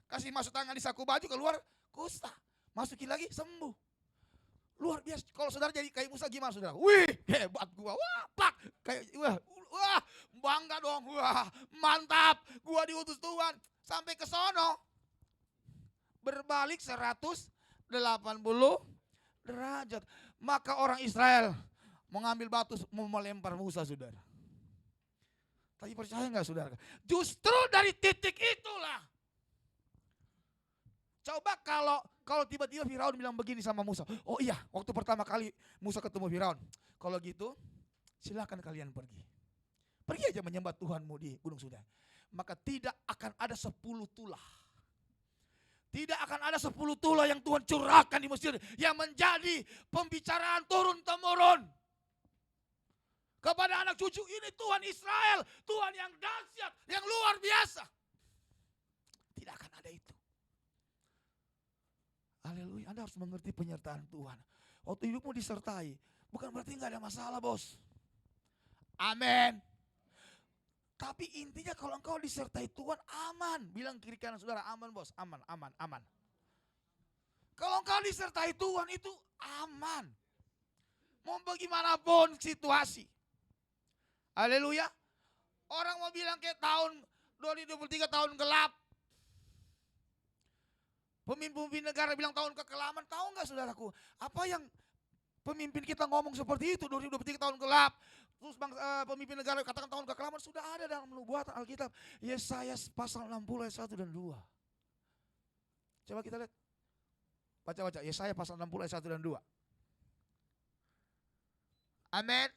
Kasih masuk tangan di saku baju, keluar kusta. Masukin lagi, sembuh. Luar biasa. Kalau saudara jadi kayak Musa gimana, saudara? Wih, hebat gua. Wah, plak. Wah, bangga dong. Wah, mantap. Gua diutus Tuhan. Sampai ke sono. Berbalik 180 derajat. Maka orang Israel mengambil batu mau melempar Musa, saudara. Tapi percaya enggak, saudara? Justru dari titik itulah. Coba kalau tiba-tiba Firaun bilang begini sama Musa. Oh iya, waktu pertama kali Musa ketemu Firaun. Kalau gitu, silakan kalian pergi. Pergi aja menyembah Tuhanmu di Gunung Sinai. Maka tidak akan ada 10 tulah. Tidak akan ada 10 tulah yang Tuhan curahkan di Mesir. Yang menjadi pembicaraan turun-temurun. Kepada anak cucu ini Tuhan Israel. Tuhan yang dahsyat, yang luar biasa. Tidak akan ada itu. Haleluya, Anda harus mengerti penyertaan Tuhan. Waktu hidupmu disertai, bukan berarti nggak ada masalah, bos. Amin. Tapi intinya kalau engkau disertai Tuhan, aman. Bilang kiri kanan saudara, aman bos, aman. Kalau engkau disertai Tuhan itu aman. Mau bagaimanapun situasi. Haleluya. Orang mau bilang kayak tahun 2023 tahun gelap. Pemimpin negara bilang tahun kekelaman, tahu nggak saudaraku? Apa yang pemimpin kita ngomong seperti itu, 2023 tahun gelap. Terus pemimpin negara katakan tahun kekelaman, sudah ada dalam nubuatan Alkitab. Yesaya pasal 60 ayat 1 dan 2. Coba kita lihat. Baca-baca, Yesaya pasal 60 ayat 1 dan 2. Amin.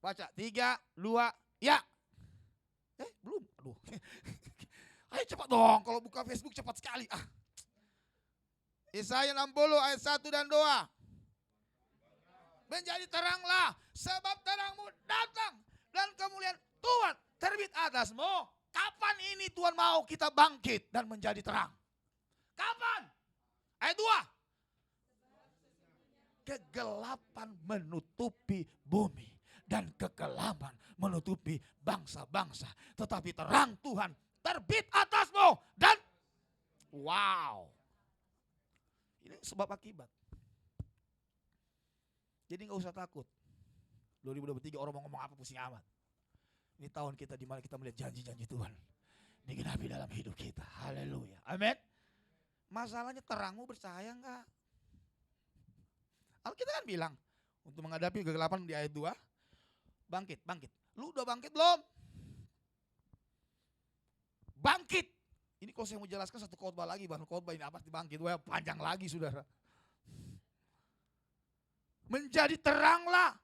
Baca, 3, 2, ya. Belum, aduh. Ayo cepat dong, kalau buka Facebook cepat sekali. Yesaya 60 ayat 1 dan 2. Menjadi teranglah, sebab terangmu datang dan kemuliaan Tuhan terbit atasmu. Kapan ini Tuhan mau kita bangkit dan menjadi terang? Kapan? Ayat 2. Kegelapan menutupi bumi dan kekelaman menutupi bangsa-bangsa. Tetapi terang Tuhan terbit atasmu dan wow. Ini sebab akibat. Jadi gak usah takut. 2023 orang mau ngomong apa pusing amat. Ini tahun kita di mana kita melihat janji-janji Tuhan digenapi dalam hidup kita. Haleluya. Amin. Masalahnya terangmu bercahaya enggak? Alkitab kan bilang untuk menghadapi kegelapan di ayat 2, bangkit. Lu udah bangkit belum? Bangkit. Ini kalau saya mau jelaskan satu khotbah lagi, bahan khotbah ini apa arti bangkit? Wah, panjang lagi saudara. Menjadi teranglah.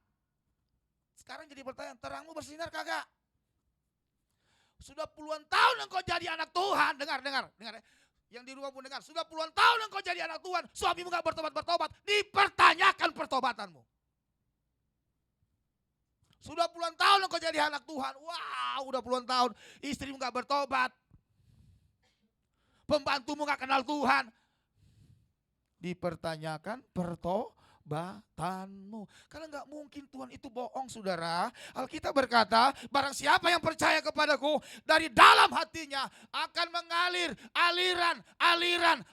Sekarang jadi pertanyaan, terangmu bersinar kagak? Sudah puluhan tahun engkau jadi anak Tuhan. Dengar ya. Yang di rumah pun dengar. Sudah puluhan tahun engkau jadi anak Tuhan. Suamimu gak bertobat. Dipertanyakan pertobatanmu. Sudah puluhan tahun engkau jadi anak Tuhan. Wow, udah puluhan tahun. Istrimu gak bertobat. Pembantumu gak kenal Tuhan. Dipertanyakan pertobatanmu. Karena gak mungkin Tuhan itu bohong saudara. Alkitab berkata, barang siapa yang percaya kepadaku, dari dalam hatinya akan mengalir aliran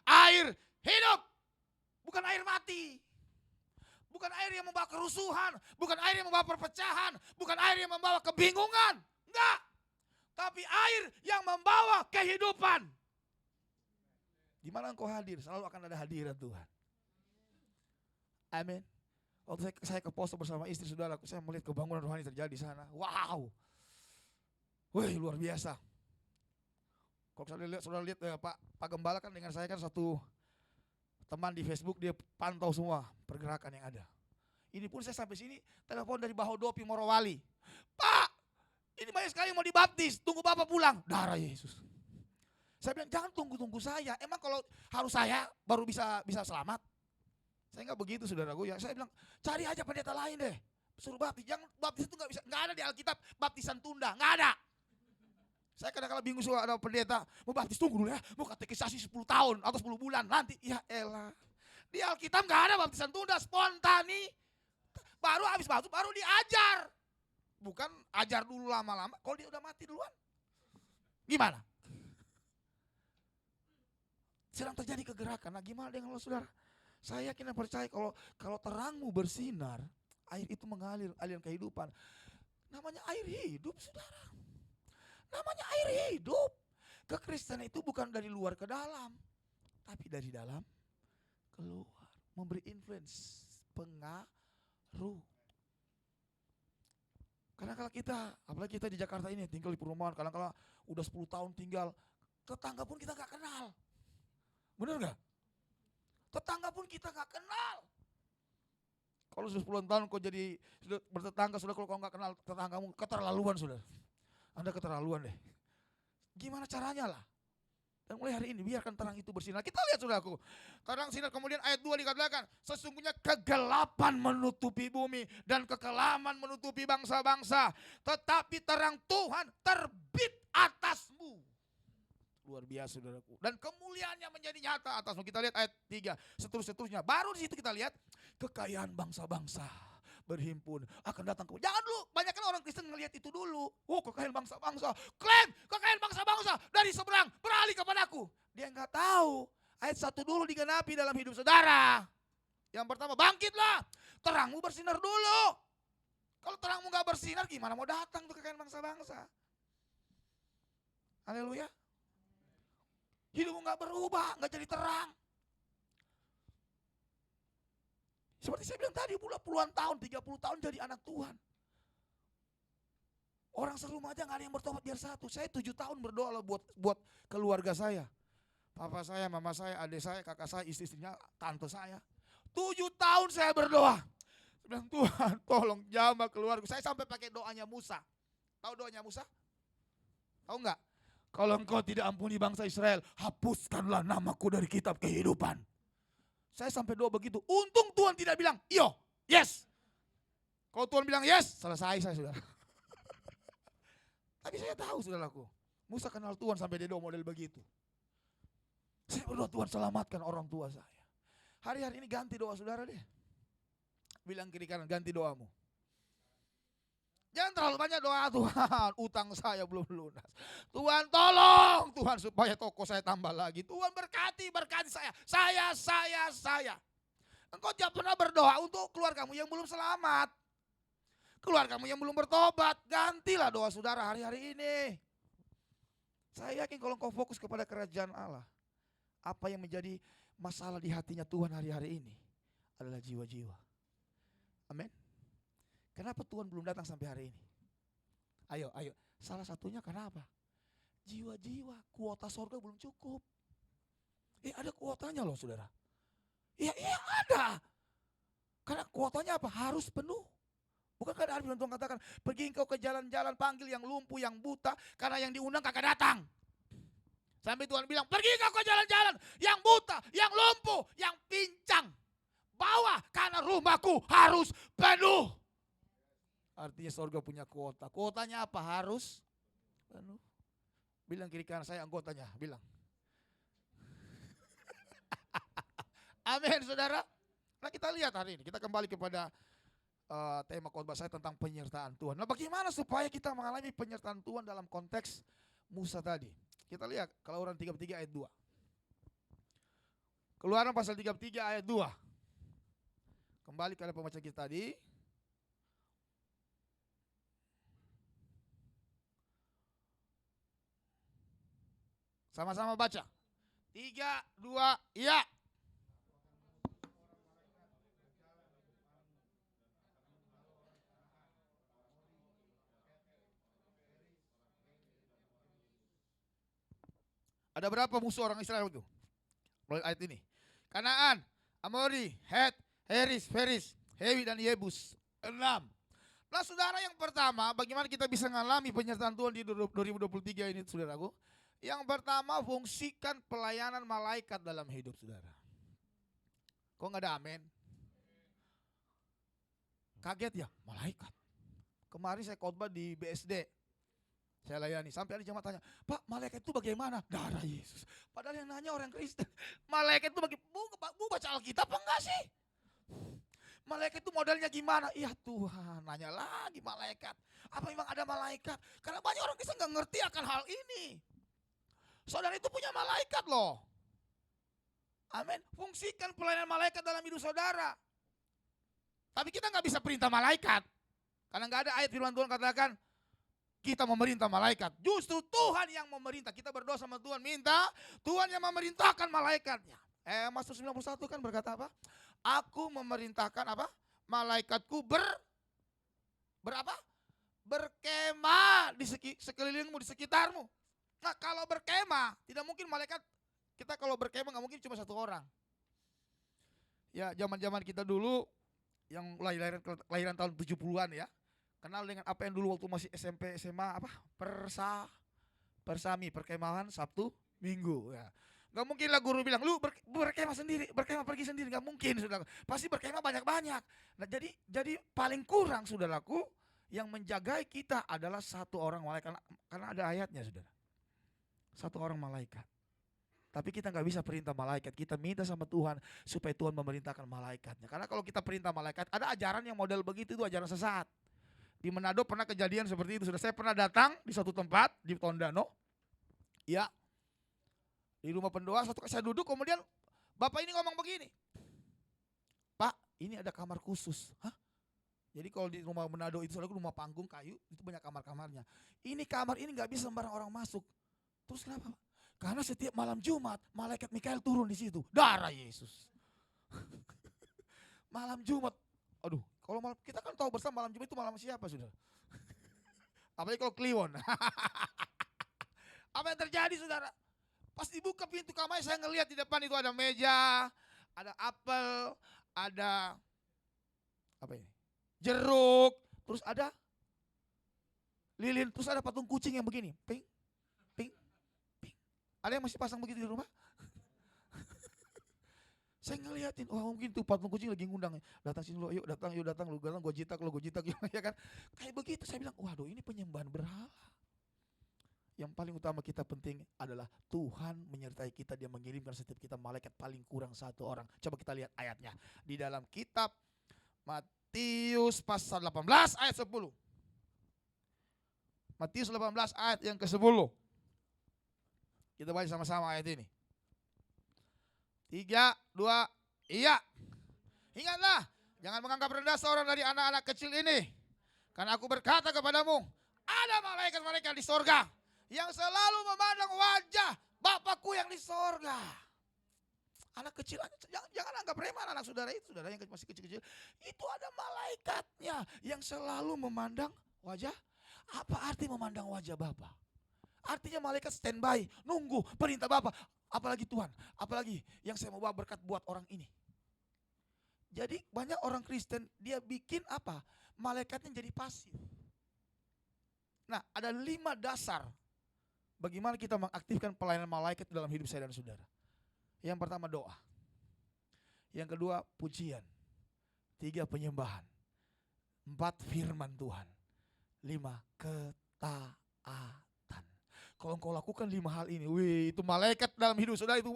air hidup. Bukan air mati. Bukan air yang membawa kerusuhan. Bukan air yang membawa perpecahan. Bukan air yang membawa kebingungan. Enggak. Tapi air yang membawa kehidupan. Di mana engkau hadir, selalu akan ada hadirat Tuhan. Amin. Waktu saya ke poso bersama istri saudaraku, saya melihat kebangunan rohani terjadi di sana. Wow. Wih, luar biasa. Kalau saudara lihat Pak Gembala kan dengan saya kan satu teman di Facebook, dia pantau semua pergerakan yang ada. Ini pun saya sampai sini telepon dari Bahodopi Morowali. Pak, ini banyak sekali yang mau dibaptis, tunggu Bapak pulang. Darah Yesus. Saya bilang jangan tunggu saya. Emang kalau harus saya baru bisa selamat? Saya enggak begitu saudaraku ya. Saya bilang cari aja pendeta lain deh. Suruh baptis. Jangan baptis itu enggak ada di Alkitab baptisan tunda, enggak ada. Saya kadang-kadang bingung suka ada pendeta mau baptis, tunggu dulu ya. Mau katekisasi 10 tahun atau 10 bulan nanti. Ya elah. Di Alkitab enggak ada baptisan tunda, spontani. Baru habis baptis baru diajar. Bukan ajar dulu lama-lama kalau dia udah mati duluan. Gimana? Sedang terjadi kegerakan. Nah, gimana dengan lo saudara? Saya yakin dan percaya kalau terangmu bersinar, air itu mengalir, aliran kehidupan. Namanya air hidup, saudara. Namanya air hidup. Kekristenan itu bukan dari luar ke dalam, tapi dari dalam keluar. Memberi influence, pengaruh. Karena kalau kita, apalagi kita di Jakarta ini tinggal di perumahan, kadang-kadang udah 10 tahun tinggal, tetangga pun kita gak kenal. Bener gak? Tetangga pun kita gak kenal. Kalau sudah 10 tahun kau jadi sudah bertetangga, sudah kalau kau gak kenal tetanggamu, keterlaluan sudah. Anda keterlaluan deh. Gimana caranya lah? Dan mulai hari ini biarkan terang itu bersinar. Kita lihat saudaraku. Terang sinar kemudian ayat 2 dikatakan, sesungguhnya kegelapan menutupi bumi dan kekelaman menutupi bangsa-bangsa. Tetapi terang Tuhan terbit atasmu. Luar biasa saudaraku. Dan kemuliaannya menjadi nyata atasmu. Kita lihat ayat 3. Seterusnya. Baru di situ kita lihat kekayaan bangsa-bangsa berhimpun akan datang ke. Jangan dulu. Banyak kan orang Kristen ngelihat itu dulu. Oh, kekayaan bangsa-bangsa. Klaim kekayaan bangsa-bangsa dari seberang beralih kepadaku. Dia enggak tahu. Ayat 1 dulu digenapi dalam hidup saudara. Yang pertama, bangkitlah. Terangmu bersinar dulu. Kalau terangmu enggak bersinar, gimana mau datang tuh kekayaan bangsa-bangsa? Haleluya. Hidupmu gak berubah, gak jadi terang. Seperti saya bilang tadi, puluhan tahun, 30 tahun jadi anak Tuhan. Orang serumah aja gak ada yang bertobat biar satu. Saya 7 tahun berdoa lah buat keluarga saya. Papa saya, mama saya, adik saya, kakak saya, istri-istrinya, tante saya. 7 tahun saya berdoa. Saya bilang Tuhan tolong jamah keluarga. Saya sampai pakai doanya Musa. Tahu doanya Musa? Tahu gak? Kalau engkau tidak ampuni bangsa Israel, hapuskanlah namaku dari kitab kehidupan. Saya sampai doa begitu. Untung Tuhan tidak bilang, iyo, yes. Kalau Tuhan bilang yes, selesai saya saudara. Tapi saya tahu saudaraku, Musa kenal Tuhan sampai dia doa model begitu. Saya berdoa Tuhan selamatkan orang tua saya. Hari-hari ini ganti doa saudara deh. Bilang kiri kanan, ganti doamu. Jangan terlalu banyak doa, Tuhan utang saya belum lunas. Tuhan tolong, Tuhan supaya toko saya tambah lagi. Tuhan berkati saya. Saya. Engkau jangan pernah berdoa untuk keluargamu yang belum selamat. Keluargamu yang belum bertobat. Gantilah doa saudara hari-hari ini. Saya yakin kalau engkau fokus kepada kerajaan Allah. Apa yang menjadi masalah di hatinya Tuhan hari-hari ini adalah jiwa-jiwa. Amin. Kenapa Tuhan belum datang sampai hari ini? Ayo. Salah satunya kenapa? Jiwa-jiwa, kuota sorga belum cukup. Ada kuotanya loh saudara. Iya ada. Karena kuotanya apa? Harus penuh. Bukankah ada firman Tuhan katakan, pergi engkau ke jalan-jalan, panggil yang lumpuh, yang buta, karena yang diundang kagak datang. Sampai Tuhan bilang, pergi engkau ke jalan-jalan, yang buta, yang lumpuh, yang pincang. Bawa, karena rumahku harus penuh. Artinya surga punya kuota. Kuotanya apa? Harus penuh. Bilang kiri kanan, saya anggotanya. Bilang. Amin saudara. Nah kita lihat hari ini. Kita kembali kepada tema khotbah saya tentang penyertaan Tuhan. Nah bagaimana supaya kita mengalami penyertaan Tuhan dalam konteks Musa tadi. Kita lihat Keluaran 33 ayat 2. Keluaran pasal 33 ayat 2. Kembali kepada pembacaan kita tadi. Sama-sama baca. 3, 2, iya. Ada berapa musuh orang Israel itu? Melalui ayat ini. Kanaan, Amori, Het, Heris, Feris, Hewi dan Yebus. 6. Nah saudara yang pertama, bagaimana kita bisa mengalami penyertaan Tuhan di 2023 ini saudaraku? Yang pertama, fungsikan pelayanan malaikat dalam hidup saudara. Kok nggak ada amin? Kaget ya, malaikat. Kemarin saya khotbah di BSD. Saya layani, sampai ada jemaat tanya, Pak malaikat itu bagaimana? Darah Yesus. Padahal yang nanya orang Kristen. Malaikat itu bu baca Alkitab apa enggak sih? Malaikat itu modelnya gimana? Iya Tuhan, nanya lagi malaikat. Apa memang ada malaikat? Karena banyak orang Kristen nggak ngerti akan hal ini. Saudara itu punya malaikat loh. Amin. Fungsikan pelayanan malaikat dalam hidup saudara. Tapi kita nggak bisa perintah malaikat. Karena nggak ada ayat firman Tuhan katakan, kita memerintah malaikat. Justru Tuhan yang memerintah. Kita berdoa sama Tuhan, minta Tuhan yang memerintahkan malaikatnya. Mazmur 91 kan berkata apa? Aku memerintahkan apa? Malaikatku berapa? Berkemah di sekelilingmu, di sekitarmu. Nah kalau berkemah, tidak mungkin malaikat, kita kalau berkemah nggak mungkin cuma satu orang. Ya zaman-zaman kita dulu, yang lahiran tahun 70-an ya, kenal dengan apa yang dulu waktu masih SMP, SMA, apa? Persami, perkemahan Sabtu, Minggu ya. Gak mungkin lah guru bilang, lu berkemah sendiri, berkemah pergi sendiri, gak mungkin saudaraku. Pasti berkemah banyak-banyak. Nah jadi paling kurang saudaraku, yang menjagai kita adalah satu orang malaikat, karena ada ayatnya saudara. Satu orang malaikat. Tapi kita gak bisa perintah malaikat, kita minta sama Tuhan supaya Tuhan memerintahkan malaikatnya. Karena kalau kita perintah malaikat, ada ajaran yang model begitu, itu ajaran sesat. Di Manado pernah kejadian seperti itu. Saya pernah datang di suatu tempat di Tondano. Ya. Di rumah pendoa, saya duduk, kemudian bapak ini ngomong begini. Pak, ini ada kamar khusus. Hah? Jadi kalau di rumah Manado itu rumah panggung kayu, itu banyak kamar-kamarnya. Ini kamar ini gak bisa sembarang orang masuk. Terus kenapa? Karena setiap malam Jumat, malaikat Mikael turun di situ. Darah Yesus. Malam Jumat. Aduh, kalau malam, kita kan tahu bersama malam Jumat itu malam siapa saudara? Apalagi kalau Kliwon. Apa yang terjadi saudara? Pas dibuka pintu kamar, saya ngelihat di depan itu ada meja, ada apel, ada apa ini? Jeruk, terus ada lilin, terus ada patung kucing yang begini, ping, ping, Ada yang masih pasang begitu di rumah? Saya ngeliatin, wah mungkin tuh patung kucing lagi ngundang, datang sini lo, yuk datang, lu gue jitak, ya kan. Kayak begitu saya bilang, waduh ini penyembahan berhala. Yang paling utama kita penting adalah Tuhan menyertai kita, Dia mengirimkan setiap kita malaikat paling kurang 1 orang. Coba kita lihat ayatnya. Di dalam kitab Matius pasal 18 ayat 10. Matius 18 ayat yang ke-10. Kita baca sama-sama ayat ini. 3, 2, iya. Ingatlah, jangan menganggap rendah seorang dari anak-anak kecil ini. Karena aku berkata kepadamu, ada malaikat-malaikat di sorga yang selalu memandang wajah Bapakku yang di sorga. Anak kecil, jangan anggap remeh anak saudara itu, saudara yang masih kecil-kecil. Itu ada malaikatnya yang selalu memandang wajah. Apa arti memandang wajah Bapa? Artinya malaikat standby, nunggu perintah Bapa. Apalagi Tuhan, apalagi yang saya mau bawa berkat buat orang ini. Jadi banyak orang Kristen dia bikin apa? Malaikatnya jadi pasif. Nah, ada 5 dasar bagaimana kita mengaktifkan pelayanan malaikat dalam hidup saya dan saudara. Yang pertama doa. Yang kedua pujian. 3 penyembahan. 4 firman Tuhan. 5 ketaatan. Kalau engkau lakukan 5 hal ini, wih itu malaikat dalam hidup saudara itu.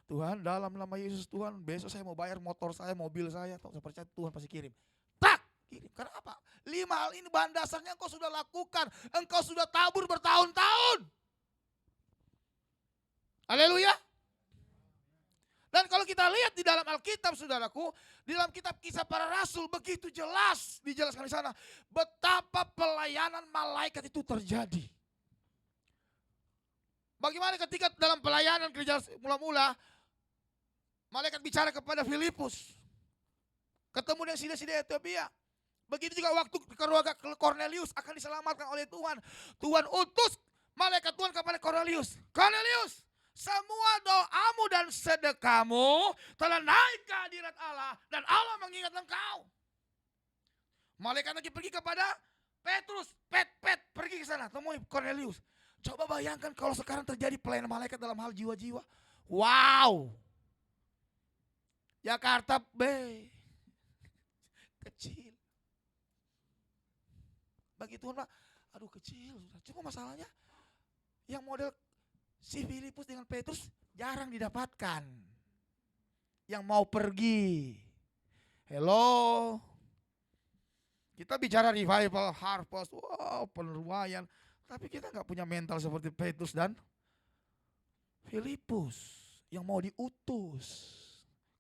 Tuhan dalam nama Yesus Tuhan, besok saya mau bayar motor saya, mobil saya, saya percaya Tuhan pasti kirim. Tak, kirim. Karena apa? 5 hal ini bahan dasarnya engkau sudah lakukan, engkau sudah tabur bertahun-tahun. Haleluya. Dan kalau kita lihat di dalam Alkitab saudaraku, di dalam kitab Kisah Para Rasul begitu jelas dijelaskan di sana betapa pelayanan malaikat itu terjadi. Bagaimana ketika dalam pelayanan gereja mula-mula malaikat bicara kepada Filipus, ketemu dengan sida-sida Ethiopia. Begitu juga waktu keluarga Cornelius akan diselamatkan oleh Tuhan. Tuhan utus malaikat Tuhan kepada Cornelius. Cornelius, semua doamu dan sedekahmu telah naik ke hadirat Allah dan Allah mengingat engkau. Malaikat lagi pergi kepada Petrus, pergi ke sana, temui Cornelius. Coba bayangkan kalau sekarang terjadi pelayanan malaikat dalam hal jiwa-jiwa. Wow. Jakarta B. Kecil. Bagi Tuhan Pak, aduh kecil. Cuma masalahnya yang model si Filipus dengan Petrus jarang didapatkan. Yang mau pergi. Hello. Kita bicara revival, harvest, wow penuaian. Tapi kita nggak punya mental seperti Petrus dan Filipus yang mau diutus.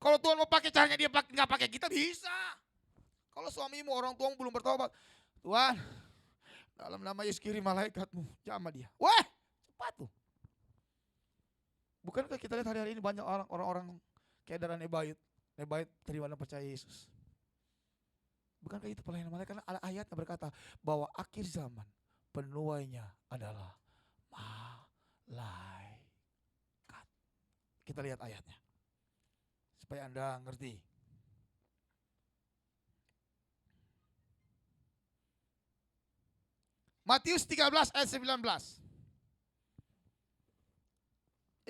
Kalau Tuhan mau pakai caranya dia nggak pakai kita bisa. Kalau suamimu orang tuamu belum bertobat, Tuhan dalam nama Yesus kirim malaikatmu, jamah dia. Wah cepat tuh. Bukankah kita lihat hari-hari ini banyak orang-orang keedaran Nebaid terima dan percaya Yesus. Bukankah itu pelayanan malaikat? Karena ayatnya berkata bahwa akhir zaman penuainya adalah malaikat. Kita lihat ayatnya. Supaya Anda ngerti. Matius 13 ayat 19.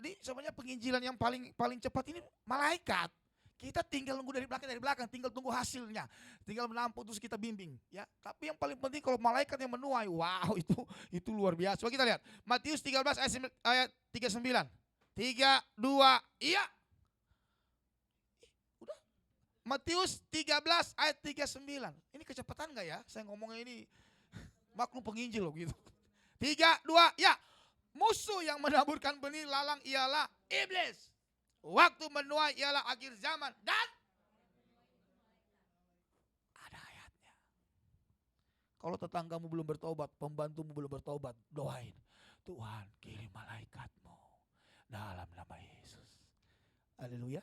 Jadi sebenarnya penginjilan yang paling cepat ini malaikat. Kita tinggal nunggu dari belakang, tinggal tunggu hasilnya. Tinggal menampung terus kita bimbing, ya. Tapi yang paling penting kalau malaikat yang menuai, wow itu luar biasa. Coba kita lihat. Matius 13 ayat 39. 3, 2, iya. Udah. Matius 13 ayat 39. Ini kecepatan enggak ya? Saya ngomongnya ini maklum penginjil loh gitu. 3, 2, ya. Musuh yang menaburkan benih lalang ialah iblis. Waktu menuai ialah akhir zaman dan ada ayatnya. Kalau tetanggamu belum bertobat, pembantumu belum bertobat, doain. Tuhan kirim malaikatmu dalam nama Yesus. Haleluya.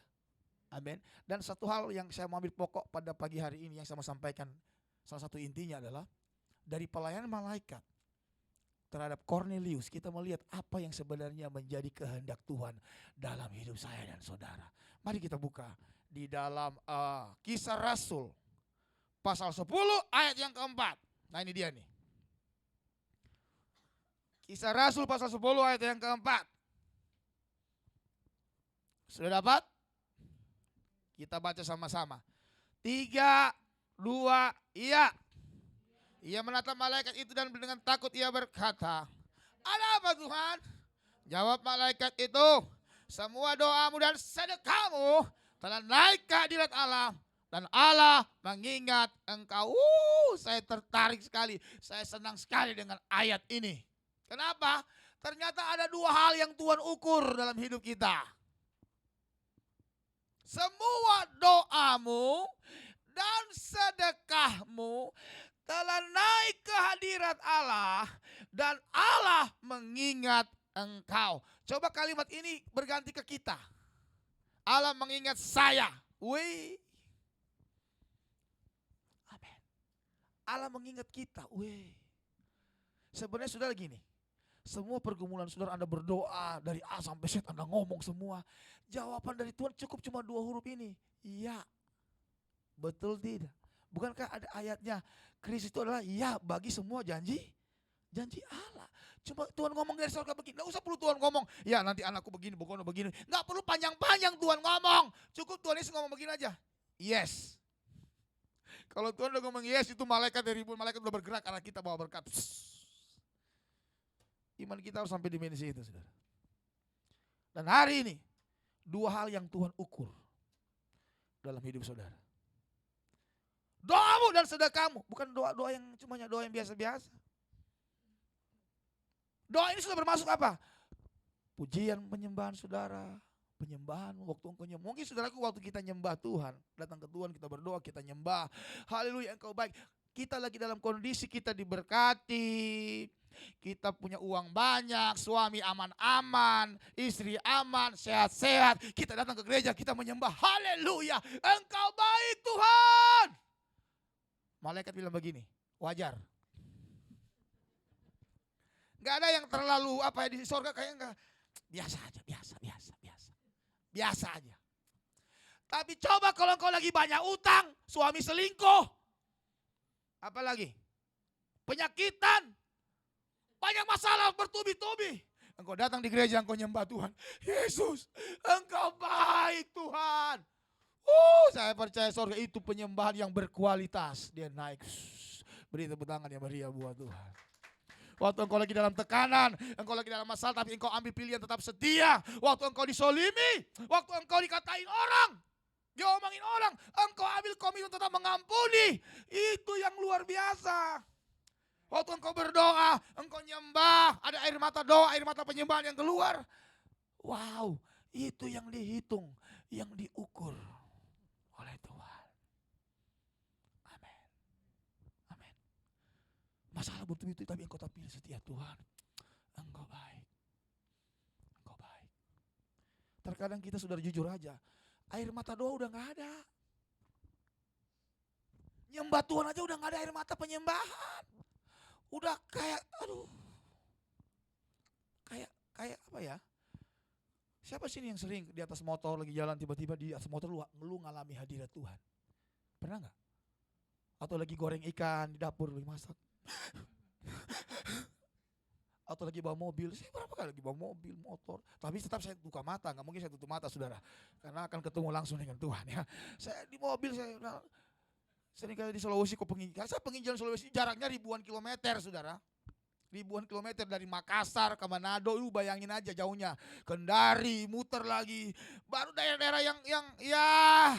Amin. Dan satu hal yang saya mau ambil pokok pada pagi hari ini yang saya mau sampaikan, salah satu intinya adalah dari pelayanan malaikat terhadap Cornelius, kita melihat apa yang sebenarnya menjadi kehendak Tuhan dalam hidup saya dan saudara. Mari kita buka di dalam Kisah Rasul pasal 10 ayat yang keempat. Nah ini dia nih. Kisah Rasul pasal 10 ayat yang keempat. Sudah dapat? Kita baca sama-sama. 3, 2, iya. Ia menatap malaikat itu dan dengan takut ia berkata, ada apa Tuhan? Jawab malaikat itu, semua doamu dan sedekahmu telah naik ke hadirat Allah. Dan Allah mengingat engkau. Saya tertarik sekali. Saya senang sekali dengan ayat ini. Kenapa? Ternyata ada 2 hal yang Tuhan ukur dalam hidup kita. Semua doamu dan sedekahmu telah naik ke hadirat Allah dan Allah mengingat engkau. Coba kalimat ini berganti ke kita. Allah mengingat saya. Wih. Amin. Allah mengingat kita. Wih. Sebenarnya saudara gini. Semua pergumulan saudara Anda berdoa dari A sampai Z Anda ngomong semua. Jawaban dari Tuhan cukup cuma 2 huruf ini. Iya. Betul tidak? Bukankah ada ayatnya, Kristus itu adalah ya bagi semua janji Allah. Cuma Tuhan ngomong dari surga begini, nggak usah perlu Tuhan ngomong, ya nanti anakku begini, pokoknya begini. Nggak perlu panjang-panjang Tuhan ngomong. Cukup Tuhan Yesus ngomong begini aja, yes. Kalau Tuhan udah ngomong yes, itu malaikat dari ribuan malaikat udah bergerak karena kita bawa berkat. Iman kita harus sampai dimensi itu, saudara. Dan hari ini, 2 hal yang Tuhan ukur dalam hidup saudara. Doamu dan sedekahmu, bukan doa-doa yang cumanya doa yang biasa-biasa. Doa ini sudah bermasuk apa? Pujian, penyembahan saudara, penyembahan waktu engkau nyembah. Mungkin saudaraku waktu kita nyembah Tuhan, datang ke Tuhan kita berdoa, kita nyembah. Haleluya, engkau baik. Kita lagi dalam kondisi kita diberkati. Kita punya uang banyak, suami aman-aman, istri aman, sehat-sehat. Kita datang ke gereja, kita menyembah. Haleluya, engkau baik Tuhan. Malaikat bilang begini, wajar. Gak ada yang terlalu apa ya di sorga kayak enggak. Biasa aja, biasa aja. Tapi coba kalau engkau lagi banyak utang, suami selingkuh. Apalagi? Penyakitan. Banyak masalah bertubi-tubi. Engkau datang di gereja, engkau nyembah Tuhan. Yesus, engkau baik Tuhan. Saya percaya surga itu penyembahan yang berkualitas. Dia naik. Beri tepuk tangan yang meriah buat Tuhan. Waktu engkau lagi dalam tekanan, engkau lagi dalam masalah, tapi engkau ambil pilihan tetap setia. Waktu engkau disolimi, waktu engkau dikatain orang, diomongin orang, engkau ambil komitmen tetap mengampuni. Itu yang luar biasa. Waktu engkau berdoa, engkau nyembah, ada air mata doa, air mata penyembahan yang keluar. Wow, itu yang dihitung, yang diukur oleh Tuhan. Amin. Amin. Masalah bertubi-tubi tapi engkau tak pilih setia Tuhan. Engkau baik. Engkau baik. Terkadang kita sudah jujur aja. Air mata doa udah gak ada. Nyembah Tuhan aja udah gak ada air mata penyembahan. Udah kayak, aduh. Kayak apa ya? Siapa sih yang sering di atas motor lagi jalan tiba-tiba di atas motor lu ngalami hadirat Tuhan? Pernah gak? Atau lagi goreng ikan di dapur lagi masak. Atau lagi bawa mobil. Saya berapa kali lagi bawa mobil, motor. Tapi tetap saya buka mata, gak mungkin saya tutup mata saudara. Karena akan ketemu langsung dengan Tuhan ya. Saya di mobil saya sering kali di Sulawesi saya penginjalan Sulawesi jaraknya ribuan kilometer saudara. Ribuan kilometer dari Makassar ke Manado, lu bayangin aja jauhnya. Kendari, muter lagi. Baru daerah-daerah yang ya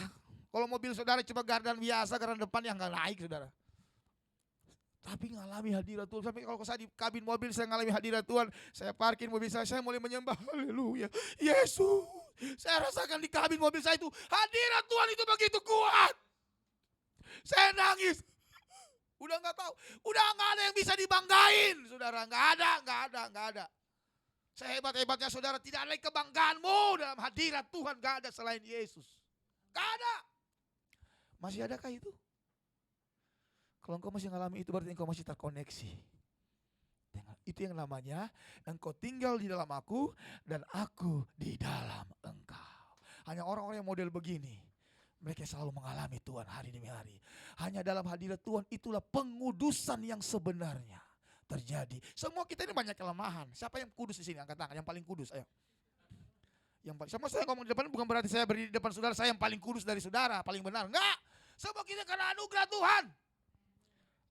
kalau mobil saudara coba gardan biasa, gardan depan yang gak naik saudara. Tapi ngalami hadirat Tuhan. Sampai kalau saya di kabin mobil saya ngalami hadirat Tuhan. Saya parkir mobil saya mulai menyembah. Haleluya. Yesus. Saya rasakan di kabin mobil saya itu hadirat Tuhan itu begitu kuat. Saya nangis. Udah gak tahu. Udah gak ada yang bisa dibanggain. Saudara, gak ada. Sehebat-hebatnya saudara, tidak ada lagi kebanggaanmu dalam hadirat Tuhan. Gak ada selain Yesus. Gak ada. Masih adakah itu? Kalau engkau masih mengalami itu berarti engkau masih terkoneksi. Itu yang namanya engkau tinggal di dalam aku dan aku di dalam engkau. Hanya orang-orang yang model begini, mereka selalu mengalami Tuhan hari demi hari. Hanya dalam hadirat Tuhan itulah pengudusan yang sebenarnya terjadi. Semua kita ini banyak kelemahan. Siapa yang kudus di sini? Angkat tangan. Yang paling kudus, ayo. Sama saya ngomong di depan bukan berarti saya berdiri di depan saudara, saya yang paling kudus dari saudara, paling benar. Enggak. Semua kita karena anugerah Tuhan.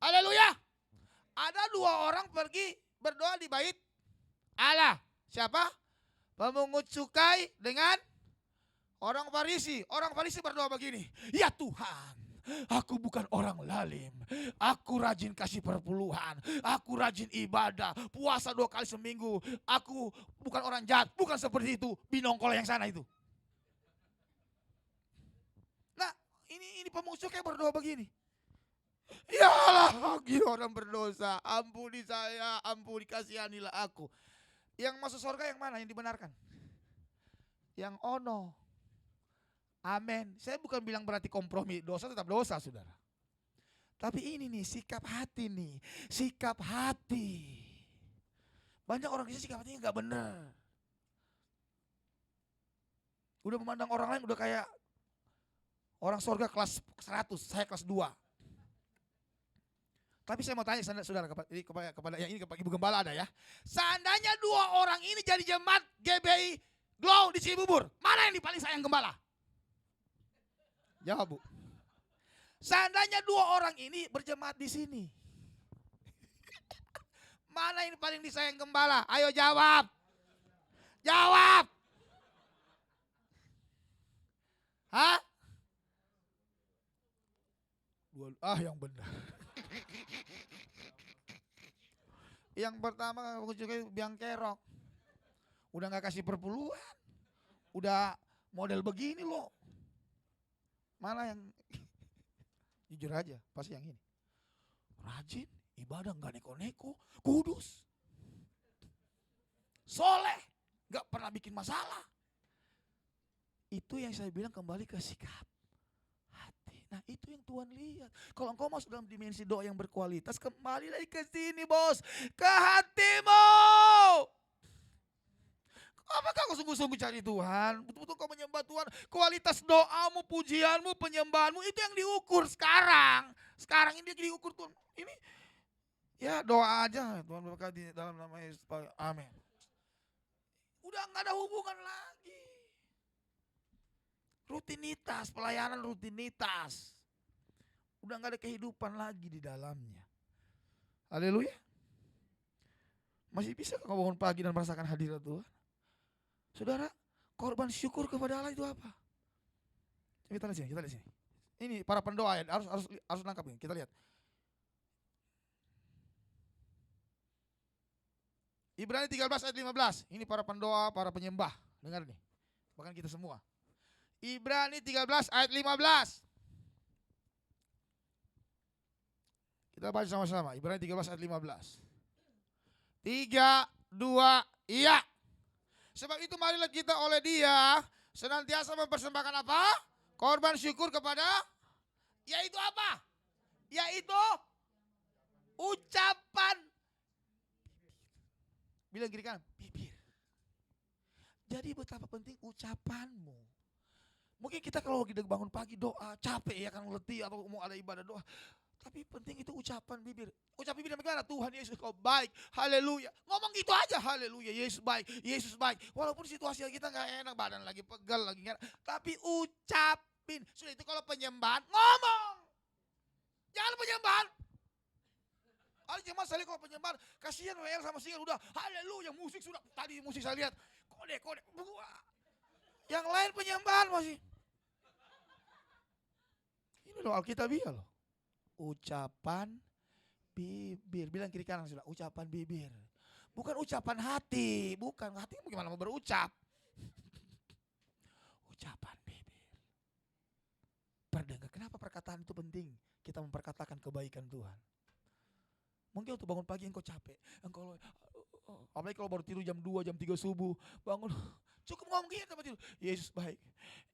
Haleluya. Ada 2 orang pergi berdoa di bait Allah. Siapa? Pemungut cukai dengan orang Farisi. Orang Farisi berdoa begini. Ya Tuhan, aku bukan orang lalim. Aku rajin kasih perpuluhan. Aku rajin ibadah. Puasa 2 kali seminggu. Aku bukan orang jahat. Bukan seperti itu. Binongkol yang sana itu. Nah, ini pemungut cukai berdoa begini. Ya Allah, gila orang berdosa. Ampuni saya, ampuni, kasihanilah aku. Yang masuk surga yang mana? Yang dibenarkan? Yang ono. Amin. Saya bukan bilang berarti kompromi. Dosa tetap dosa, saudara. Tapi ini nih, sikap hati nih. Sikap hati. Banyak orang Kristen sikap hatinya gak benar. Udah memandang orang lain udah kayak orang surga kelas 100, saya kelas 2. Tapi saya mau tanya saudara kepada yang ini, kepada Ibu Gembala ada ya. Seandainya 2 orang ini jadi jemaat GBI Glow di Cibubur, mana yang paling sayang Gembala? Jawab Bu. Seandainya 2 orang ini berjemaat di sini, mana yang paling disayang Gembala? Ayo jawab. Jawab. Hah? Yang benar. Yang pertama juga biang kerok. Udah gak kasih perpuluhan. Udah model begini loh. Mana yang jujur aja, pasti yang ini. Rajin, ibadah gak neko-neko, kudus. Soleh, gak pernah bikin masalah. Itu yang saya bilang kembali ke sikap. Nah itu yang Tuhan lihat. Kalau engkau masuk dalam dimensi doa yang berkualitas, kembali lagi ke sini bos. Ke hatimu. Apakah kau sungguh-sungguh cari Tuhan? Betul-betul kau menyembah Tuhan. Kualitas doamu, pujianmu, penyembahanmu itu yang diukur sekarang. Sekarang ini diukur Tuhan. Ini ya doa aja. Tuhan berkati dalam nama Yesus. Amin. Udah gak ada hubungan lagi. Rutinitas, pelayanan rutinitas. Udah gak ada kehidupan lagi di dalamnya. Haleluya. Masih bisa kau bangun pagi dan merasakan hadirat Tuhan? Saudara, korban syukur kepada Allah itu apa? Kita lihat sini, Ini para pendoa ya, harus nangkap ini. Kita lihat. Ibrani 13 ayat 15. Ini para pendoa, para penyembah. Dengar nih. Bahkan kita semua. Ibrani 13 ayat 15. Kita baca sama-sama. Ibrani 13 ayat 15. 3, 2, iya. Sebab itu marilah kita oleh Dia senantiasa mempersembahkan apa? Korban syukur kepada, yaitu apa? Yaitu ucapan. Bilang kiri kanan, bibir. Jadi betapa penting ucapanmu. Mungkin kita kalau lagi bangun pagi doa, capek ya kan, letih atau mau ada ibadah doa. Tapi penting itu ucapan bibir. Ucapan bibir bagaimana? Tuhan Yesus kau baik, haleluya. Ngomong gitu aja, haleluya, Yesus baik, Yesus baik. Walaupun situasi kita gak enak, badan lagi pegal, lagi gak enak. Tapi ucapin. Sudah itu kalau penyembahan, ngomong. Jangan penyembahan. Ada jemaat saya kalau penyembahan, kasihan WL sama single udah, haleluya, musik sudah. Tadi musik saya lihat, kode. Yang lain penyembahan masih. Ini loh Alkitabiah loh. Ucapan bibir. Bilang kiri kanan sudah, ucapan bibir. Bukan ucapan hati. Bukan, hati bagaimana mau berucap. Ucapan bibir. Perdengar, kenapa perkataan itu penting? Kita memperkatakan kebaikan Tuhan. Mungkin untuk bangun pagi engkau capek. Engkau, apalagi kalau baru tidur jam 2, jam 3 subuh. Bangun, cukup ngomong gitu tempat tidur. Yesus baik,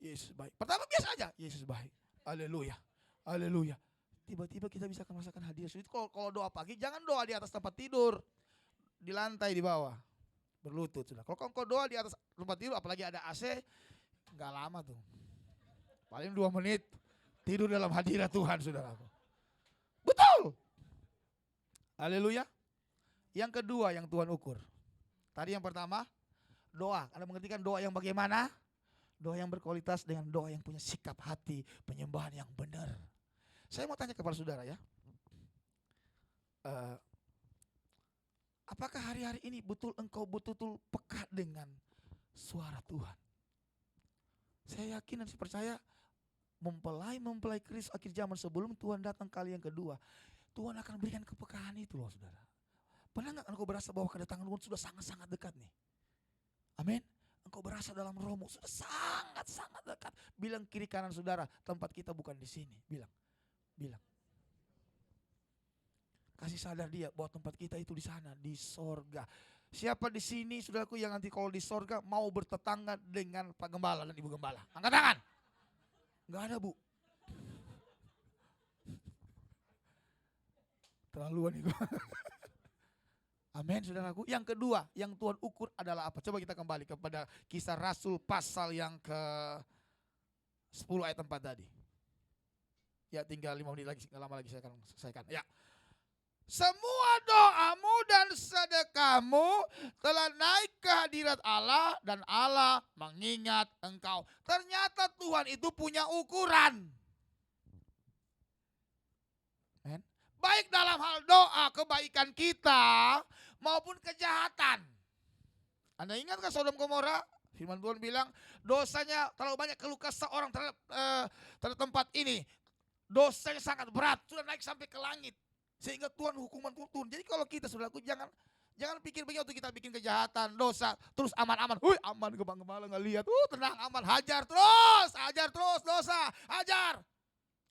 Yesus baik. Pertama biasa aja, Yesus baik. Haleluya, haleluya. Tiba-tiba kita bisa merasakan hadirat. Itu kalau doa pagi jangan doa di atas tempat tidur, di lantai di bawah, berlutut sudah. Kalau engkau doa di atas tempat tidur, apalagi ada AC, nggak lama tuh, paling 2 menit tidur dalam hadirat Tuhan, saudaraku. Betul. Haleluya. Yang kedua yang Tuhan ukur. Tadi yang pertama, Doa, Anda mengerti kan doa yang bagaimana? Doa yang berkualitas dengan doa yang punya sikap hati penyembahan yang benar. Saya mau tanya kepada saudara ya. Apakah hari-hari ini betul engkau betul-betul peka dengan suara Tuhan? Saya yakin dan saya percaya mempelai Kristus akhir zaman sebelum Tuhan datang kali yang kedua, Tuhan akan berikan kepekaan itu loh saudara. Pernah nggak engkau berasa bahwa kedatangan Tuhan sudah sangat-sangat dekat nih? Amin. Engkau berasa dalam rohmu sudah sangat-sangat dekat. Bilang kiri kanan saudara, tempat kita bukan di sini. Bilang. Kasih sadar dia bahwa tempat kita itu di sana, di sorga. Siapa di sini saudaraku yang nanti kalau di sorga mau bertetangga dengan Pak Gembala dan Ibu Gembala? Angkat tangan. Enggak ada, Bu. Terlaluan itu. Amin saudaraku. Yang kedua yang Tuhan ukur adalah apa? Coba kita kembali kepada Kisah Rasul pasal yang ke 10 ayat 4 tadi. Ya tinggal 5 menit lagi, nggak lama lagi saya akan selesaikan. Ya. Semua doamu dan sedekahmu telah naik ke hadirat Allah dan Allah mengingat engkau. Ternyata Tuhan itu punya ukuran. Amen. Baik dalam hal doa kebaikan kita maupun kejahatan. Anda ingat kan Sodom Gomora? Firman Tuhan bilang dosanya terlalu banyak keluh kesah orang terhadap tempat ini. Dosanya sangat berat, sudah naik sampai ke langit. Sehingga Tuhan hukuman turun. Jadi kalau kita saudaraku jangan pikir begini waktu kita bikin kejahatan, dosa, terus aman-aman. Aman ke Bang Gembala nggak lihat. Tenang aman, hajar terus dosa, hajar.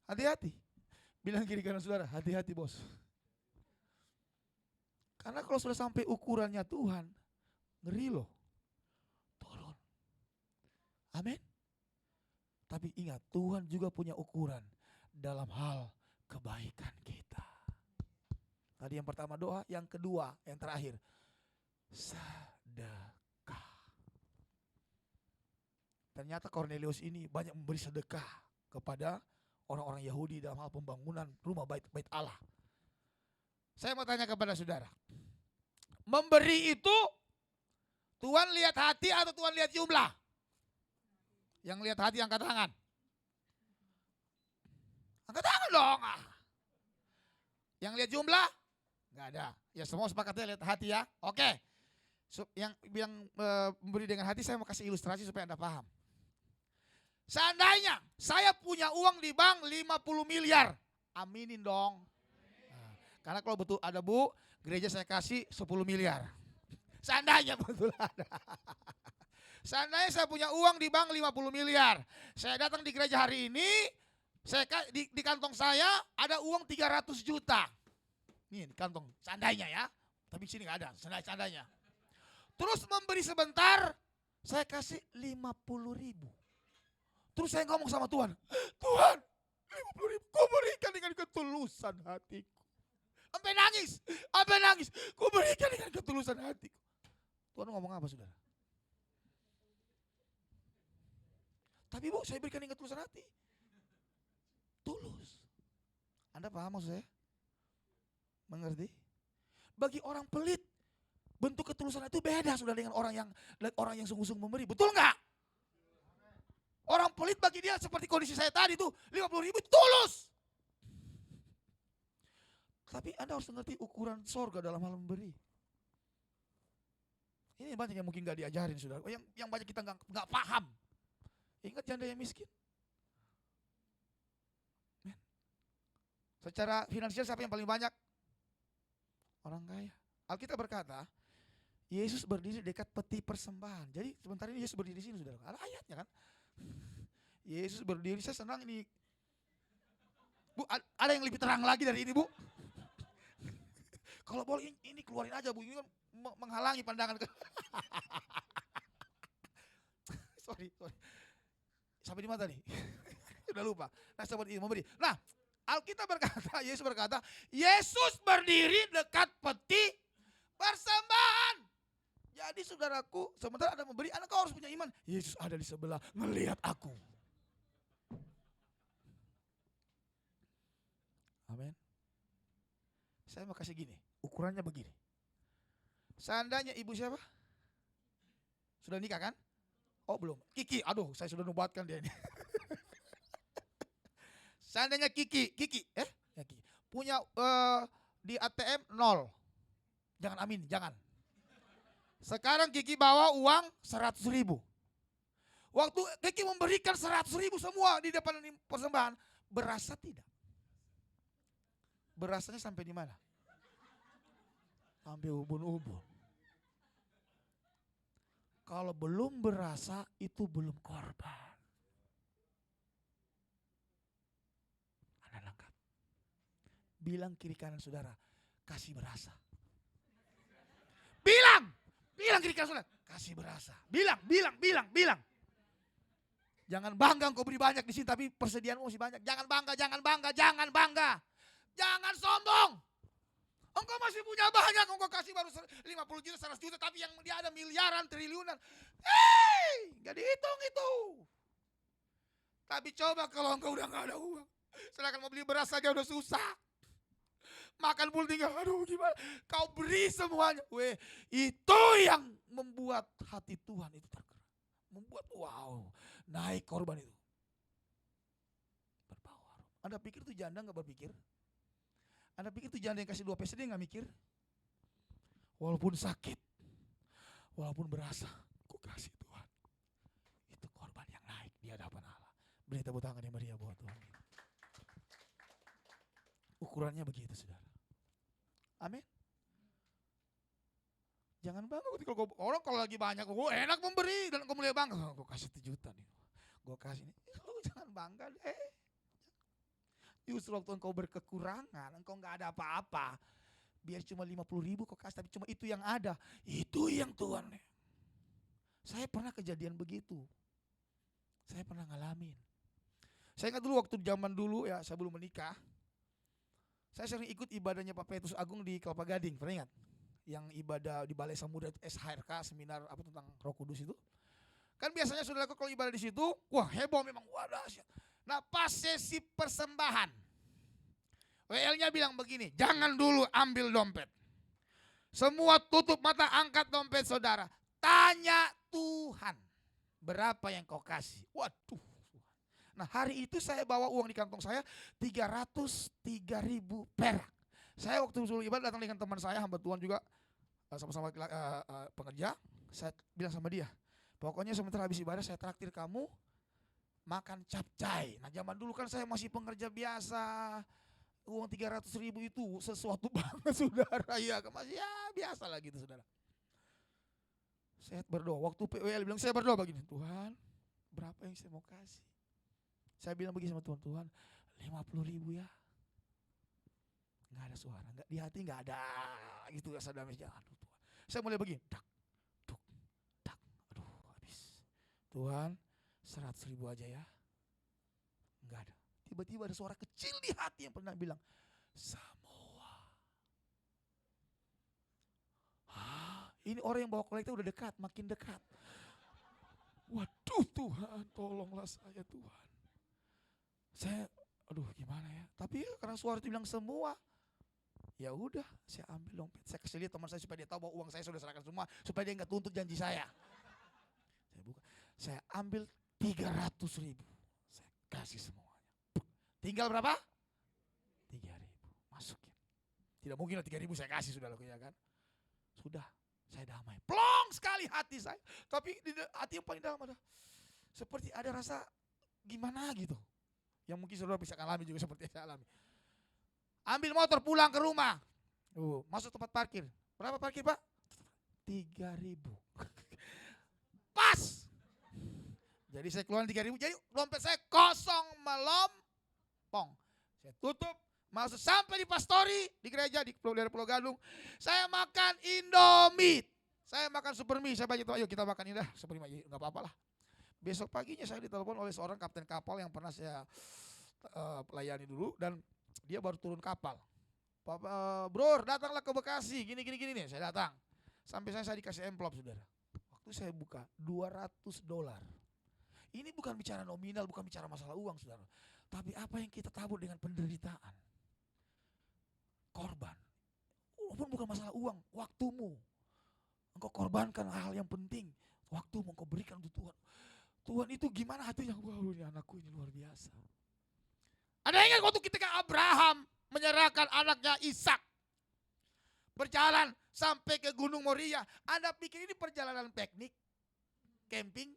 Hati-hati. Bilang kiri kanan saudara, hati-hati bos. Karena kalau sudah sampai ukurannya Tuhan, ngeri loh. Turun. Amin. Tapi ingat, Tuhan juga punya ukuran dalam hal kebaikan kita. Tadi yang pertama doa, yang kedua, yang terakhir, sedekah. Ternyata Cornelius ini banyak memberi sedekah kepada orang-orang Yahudi dalam hal pembangunan rumah bait Allah. Saya mau tanya kepada saudara, memberi itu Tuhan lihat hati atau Tuhan lihat jumlah? Yang lihat hati angkat tangan. Angkat tangan dong. Yang lihat jumlah? Enggak ada. Ya semua sepakatnya lihat hati ya. Oke. Yang memberi dengan hati saya mau kasih ilustrasi supaya Anda paham. Seandainya saya punya uang di bank 50 miliar. Aminin dong. Nah, karena kalau betul ada Bu, gereja saya kasih 10 miliar. Seandainya betul ada. Seandainya saya punya uang di bank 50 miliar. Saya datang di gereja hari ini, di kantong saya ada uang 300 juta. Nih di kantong, seandainya ya. Tapi di sini nggak ada, seandainya. Terus memberi sebentar, saya kasih 50 ribu. Terus saya ngomong sama Tuhan, Tuhan 50 ribu, kau berikan dengan ketulusan hatiku. Sampai nangis, kau berikan dengan ketulusan hatiku. Tuhan ngomong apa saudara? Tapi Bu, saya berikan dengan ketulusan hati. Tulus. Anda paham maksud saya? Mengerti? Bagi orang pelit, bentuk ketulusan itu beda sudah dengan orang yang sungguh-sungguh memberi. Betul nggak? Orang pelit bagi dia seperti kondisi saya tadi tuh 50 ribu tulus. Tapi Anda harus mengerti ukuran sorga dalam hal memberi. Ini banyak yang mungkin nggak diajarin saudara. Yang banyak kita nggak paham. Ingat janda yang miskin. Secara finansial siapa yang paling banyak? Orang kaya. Alkitab berkata, Yesus berdiri dekat peti persembahan. Jadi sebentar ini Yesus berdiri di sini saudara. Ada ayatnya kan? Yesus berdiri, saya senang ini. Bu, ada yang lebih terang lagi dari ini Bu? Kalau boleh ini keluarin aja Bu, ini kan menghalangi pandangan. Sorry. Sampai di mata nih. Udah lupa. Nah seperti ini memberi. Nah Alkitab berkata, Yesus berkata, Yesus berdiri dekat peti persembahan. Jadi saudaraku, sementara ada memberi, Anda kau harus punya iman. Yesus ada di sebelah, melihat aku. Amin. Saya mau kasih gini, ukurannya begini. Seandainya ibu siapa? Sudah nikah kan? Oh belum. Kiki, aduh saya sudah nubuatkan dia ini. Seandainya Kiki, ya Kiki, punya di ATM 0. Jangan amin, jangan. Sekarang Kiki bawa uang 100.000. Waktu Kiki memberikan 100.000 semua di depan persembahan, berasa tidak? Berasanya sampai di mana? Sampai ubun-ubun. Kalau belum berasa itu belum korban. Anda lengkap. Bilang kiri kanan saudara, kasih berasa. Bilang kiri kanan saudara, kasih berasa. Bilang. Jangan bangga engkau beri banyak di sini tapi persediaanmu masih banyak. Jangan bangga. Jangan sombong. Engkau masih punya banyak, engkau kasih baru 50 juta, 100 juta, tapi yang dia ada miliaran, triliunan. Hei, gak dihitung itu. Tapi coba kalau engkau udah gak ada uang, sedangkan mau beli beras saja udah susah. Makan pun tinggal, aduh gimana. Kau beri semuanya. Itu yang membuat hati Tuhan itu tergerak. Membuat wow, naik korban itu. Berbau harum. Anda pikir itu janda gak berpikir? Anda pikir itu janda yang kasih 2 peso dia gak mikir? Walaupun sakit, walaupun berasa, kok kasih Tuhan. Itu korban yang naik di hadapan Allah. Beri tepuk tangan yang meriah buat Tuhan. Ukurannya begitu saudara. Amin. Jangan bangga ketika orang kalau lagi banyak, enak memberi dan kau mulai bangga. Gue kasih 1 juta nih, gue kasih ini. Lu jangan bangga deh. Justru waktu engkau berkekurangan, engkau gak ada apa-apa. Biar cuma 50.000 kau kasih, tapi cuma itu yang ada. Itu yang Tuhan. Saya pernah kejadian begitu. Saya pernah ngalamin. Saya ingat dulu waktu zaman dulu ya, saya belum menikah. Saya sering ikut ibadahnya Pak Petrus Agung di Kelapa Gading, pernah ingat? Yang ibadah di Balai Samudra itu SHRK, seminar apa tentang Roh Kudus itu. Kan biasanya saudara kalau ibadah di situ, wah heboh memang, wah dahsyat. Nah pas sesi persembahan, WL-nya bilang begini, jangan dulu ambil dompet. Semua tutup mata, angkat dompet saudara. Tanya Tuhan, berapa yang kau kasih? Waduh. Nah hari itu saya bawa uang di kantong saya 303.000 perak. Saya waktu dulu ibadah datang dengan teman saya, hamba Tuhan juga, sama-sama pekerja. Saya bilang sama dia, pokoknya sebentar habis ibadah saya traktir kamu makan capcay. Nah zaman dulu kan saya masih pengerja biasa. Uang 300.000 itu sesuatu banget saudara. Ya masih ya biasa lah gitu saudara. Saya berdoa. Waktu PWL bilang saya berdoa begini. Tuhan berapa yang saya mau kasih? Saya bilang begini sama Tuhan. Tuhan 50.000 ya. Gak ada suara. Di hati gak ada gitu. Rasa damai. Aduh Tuhan. Saya mulai begini. Tak. Aduh habis. Tuhan 100.000 aja ya. Enggak ada. Tiba-tiba ada suara kecil di hati yang pernah bilang, Samoa. Ini orang yang bawa kolektor udah dekat, makin dekat. Waduh Tuhan, tolonglah saya Tuhan. Saya, aduh gimana ya. Tapi karena suara itu bilang semua, ya udah saya ambil dompet. Saya kasih lihat teman saya supaya dia tahu bahwa uang saya sudah serahkan semua, supaya dia nggak tuntut janji saya. Saya buka, saya ambil 300.000, saya kasih semuanya. Tinggal berapa? 3.000, masukin. Tidak mungkin lah 3.000 saya kasih sudah lakunya kan. Sudah, saya damai. Plong sekali hati saya. Tapi di hati yang paling dalam ada seperti ada rasa gimana gitu. Yang mungkin saudara bisa alami juga seperti yang saya alami. Ambil motor pulang ke rumah. Masuk tempat parkir. Berapa parkir Pak? 3.000. Pas. Jadi saya keluar 3.000, jadi dompet saya kosong melompong. Saya tutup, masuk sampai di pastori, di gereja, di daerah Pulau Gadung. Saya makan Indomie. Saya makan Super Mie. Saya bagi ayo kita makan ini dah, Super Mie, enggak apa-apa lah. Besok paginya saya ditelepon oleh seorang kapten kapal yang pernah saya layani dulu. Dan dia baru turun kapal. Bro, datanglah ke Bekasi, gini nih. Saya datang. Sampai saya dikasih amplop saudara. Waktu saya buka, $200. Ini bukan bicara nominal, bukan bicara masalah uang saudara. Tapi apa yang kita tabur dengan penderitaan. Korban. Walaupun bukan masalah uang, waktumu. Engkau korbankan hal yang penting. Waktu mau kau berikan untuk Tuhan. Tuhan itu gimana hatinya? Wah, ini anakku ini luar biasa. Ada yang ingat waktu ketika Abraham menyerahkan anaknya Ishak, berjalan sampai ke Gunung Moria. Anda pikir ini perjalanan piknik, camping?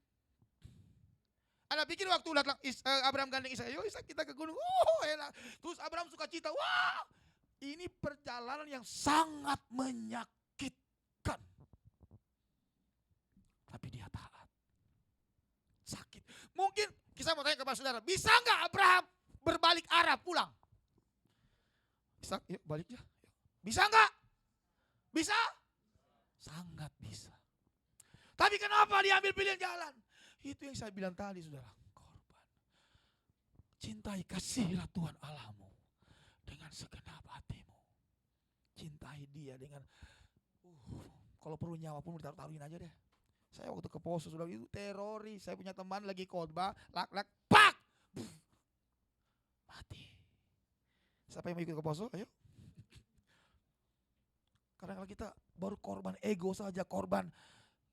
Anda pikir waktu datang Abraham gandeng Ishak, yuk Ishak kita ke gunung, enak. Terus Abraham suka cita, wah ini perjalanan yang sangat menyakitkan. Tapi dia taat. Sakit. Mungkin kita mau tanya kepada saudara, bisa nggak Abraham berbalik arah pulang? Ishak, yuk balik ya. Bisa nggak? Bisa? Sangat bisa. Tapi kenapa dia ambil pilihan jalan? Itu yang saya bilang tadi saudara, korban. Cintai, kasihilah Tuhan Allahmu dengan segenap hatimu. Cintai dia dengan, kalau perlu nyawa pun ditaruhin aja deh. Saya waktu ke Poso sudah itu teroris. Saya punya teman lagi khotbah, lak, pak! Mati. Siapa yang mau ikut ke Poso? Ayo. Karena kalau kita baru korban ego saja, korban,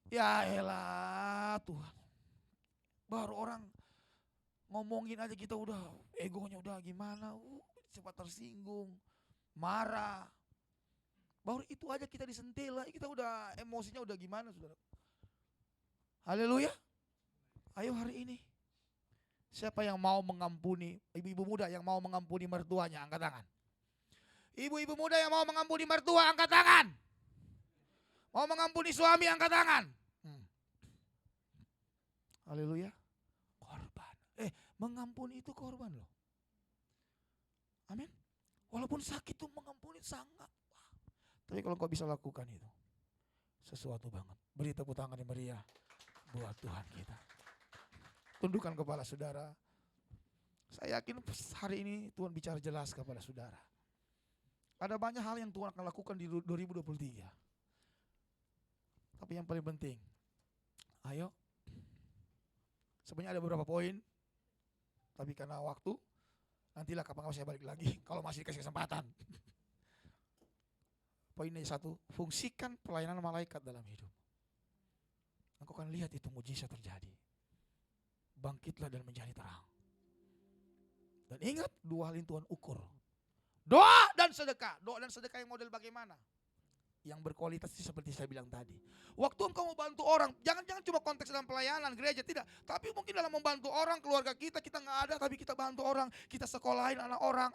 ya elah Tuhan. Baru orang ngomongin aja kita udah egonya udah gimana, cepat tersinggung, marah. Baru itu aja kita disentil lah, kita udah emosinya udah gimana saudara. Haleluya. Ayo hari ini, siapa yang mau mengampuni, ibu-ibu muda yang mau mengampuni mertuanya, angkat tangan. Ibu-ibu muda yang mau mengampuni mertua, angkat tangan. Mau mengampuni suami, angkat tangan. Haleluya. Korban. Mengampuni itu korban loh. Amin. Walaupun sakit itu mengampuni sangat. Tapi kalau kau bisa lakukan itu, sesuatu banget. Beri tepuk tangan yang meriah buat Tuhan kita. Tundukkan kepala saudara. Saya yakin hari ini Tuhan bicara jelas kepada saudara. Ada banyak hal yang Tuhan akan lakukan di 2023. Tapi yang paling penting, ayo. Sebenarnya ada beberapa poin, tapi karena waktu, nantilah kapan saya balik lagi, kalau masih dikasih kesempatan. Poinnya satu, fungsikan pelayanan malaikat dalam hidup. Engkau akan lihat itu mujizat terjadi. Bangkitlah dan menjadi terang. Dan ingat, dua hal ini Tuhan ukur. Doa dan sedekah. Doa dan sedekah yang model bagaimana? Yang berkualitas seperti saya bilang tadi. Waktu engkau mau bantu orang, jangan cuma konteks dalam pelayanan gereja, tidak. Tapi mungkin dalam membantu orang, keluarga kita nggak ada, tapi kita bantu orang, kita sekolahin anak orang,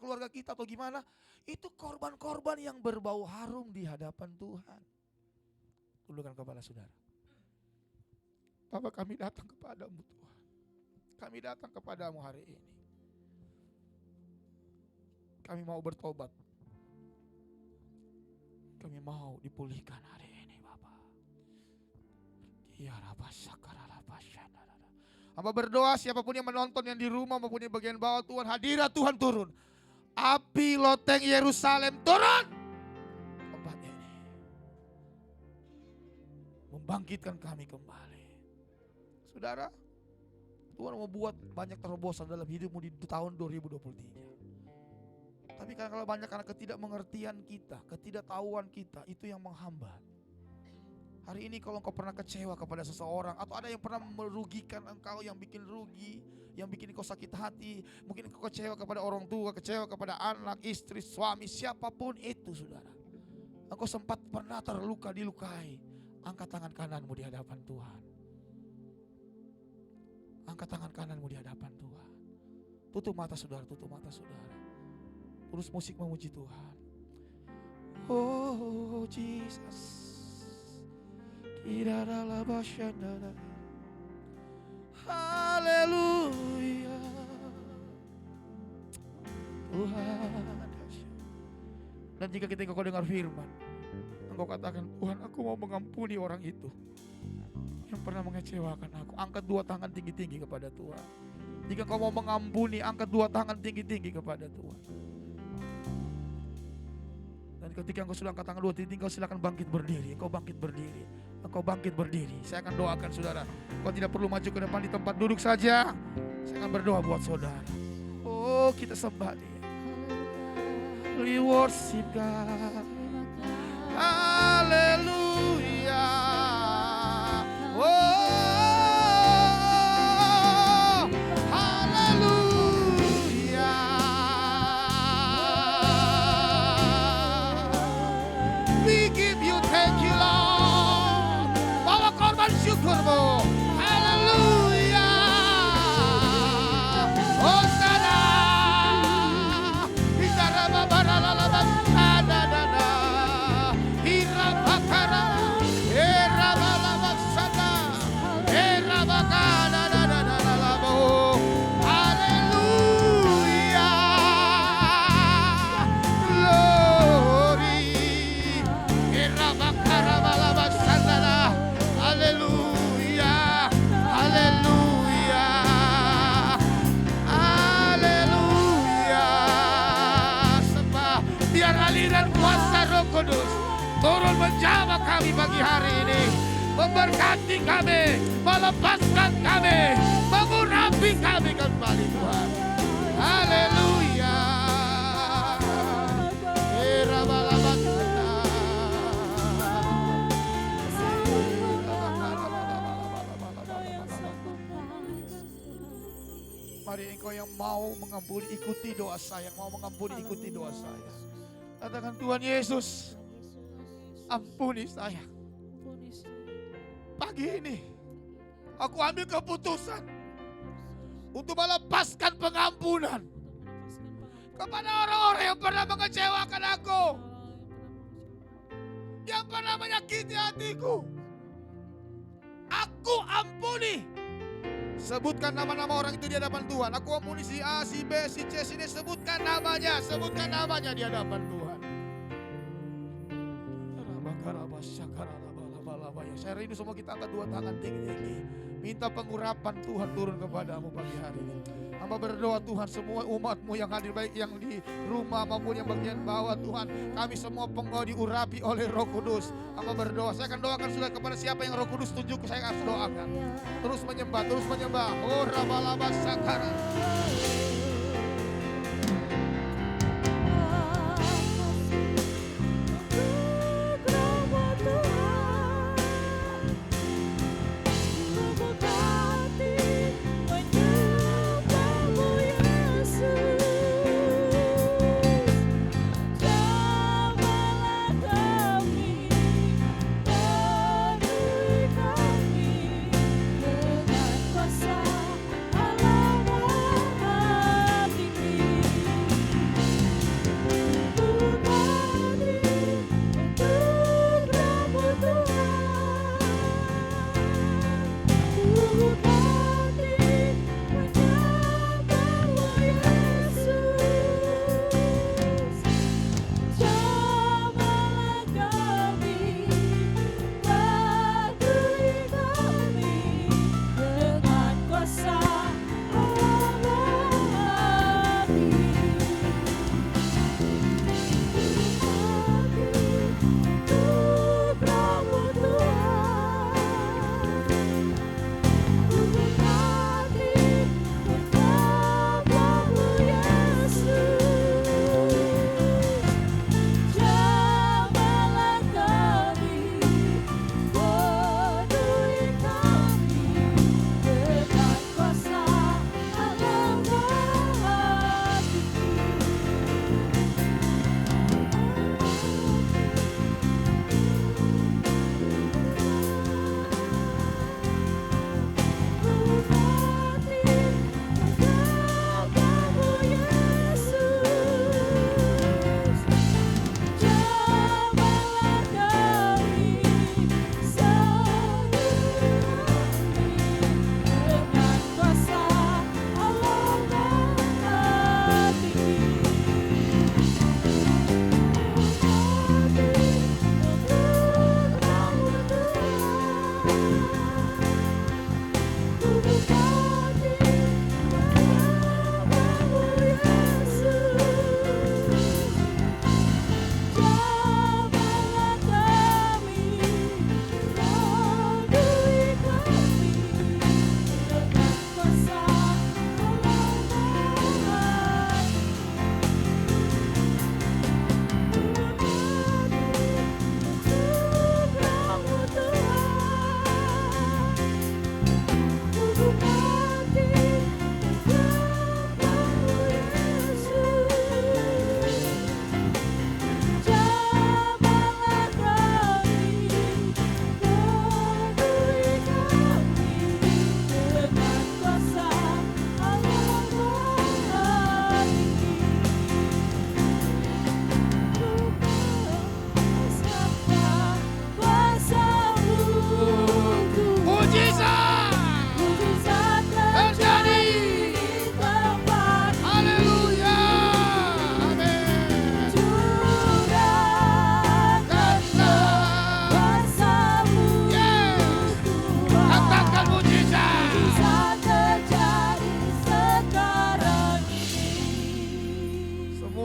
keluarga kita atau gimana. Itu korban-korban yang berbau harum di hadapan Tuhan. Tundukkan kepala saudara. Bapak, kami datang kepadamu Tuhan. Kami datang kepadamu hari ini. Kami mau bertobat. Kami mau dipulihkan hari ini Bapak. Ya Hamba berdoa siapapun yang menonton, yang di rumah maupun di bagian bawah, Tuhan hadirat Tuhan turun. Api loteng Yerusalem turun. Tempat ini membangkitkan kami kembali. Saudara, Tuhan mau buat banyak terobosan dalam hidupmu di tahun 2023. Tapi kalau banyak karena ketidakmengertian kita, ketidaktahuan kita, itu yang menghambat. Hari ini kalau engkau pernah kecewa kepada seseorang, atau ada yang pernah merugikan engkau, yang bikin rugi, yang bikin engkau sakit hati, mungkin engkau kecewa kepada orang tua, kecewa kepada anak, istri, suami, siapapun itu saudara. Engkau sempat pernah terluka, dilukai. Angkat tangan kananmu di hadapan Tuhan. Angkat tangan kananmu di hadapan Tuhan. Tutup mata saudara, tutup mata saudara. Terus musik memuji Tuhan. Oh Jesus. Haleluya. Tuhan. Dan jika kita engkau dengar firman, engkau katakan, Tuhan aku mau mengampuni orang itu yang pernah mengecewakan aku. Angkat dua tangan tinggi-tinggi kepada Tuhan. Jika engkau mau mengampuni, angkat dua tangan tinggi-tinggi kepada Tuhan. Dan ketika engkau sudah angkat tangan dua tinggi, engkau silakan bangkit berdiri. Engkau bangkit berdiri. Engkau bangkit berdiri. Saya akan doakan saudara. Engkau tidak perlu maju ke depan, di tempat duduk saja. Saya akan berdoa buat saudara. Oh, kita sembah Dia. We worship God. Haleluya. turun menjamah kami pagi hari ini, memberkati kami, melepaskan kami, mengurapi kami kembali Tuhan. Haleluya. Mari engkau yang mau mengampuni ikuti doa saya, yang mau mengampuni ikuti doa saya. Katakan, Tuhan Yesus, ampuni saya. Pagi ini aku ambil keputusan untuk melepaskan pengampunan kepada orang-orang yang pernah mengecewakan aku, yang pernah menyakiti hatiku. Aku ampuni. Sebutkan nama-nama orang itu di hadapan Tuhan. Aku ampuni si A, si B, si C, si D. Sebutkan namanya di hadapan Tuhan. Saya rindu semua kita angkat dua tangan tinggi-tinggi. Minta pengurapan Tuhan turun kepadamu pagi hari ini. Hamba berdoa Tuhan, semua umatmu yang hadir, baik yang di rumah maupun yang bagian bawah Tuhan, kami semua diurapi oleh Roh Kudus. Hamba berdoa, saya akan doakan sudah kepada siapa yang Roh Kudus tunjuk, saya akan doakan. Terus menyembah. Oh rabalaba sakara.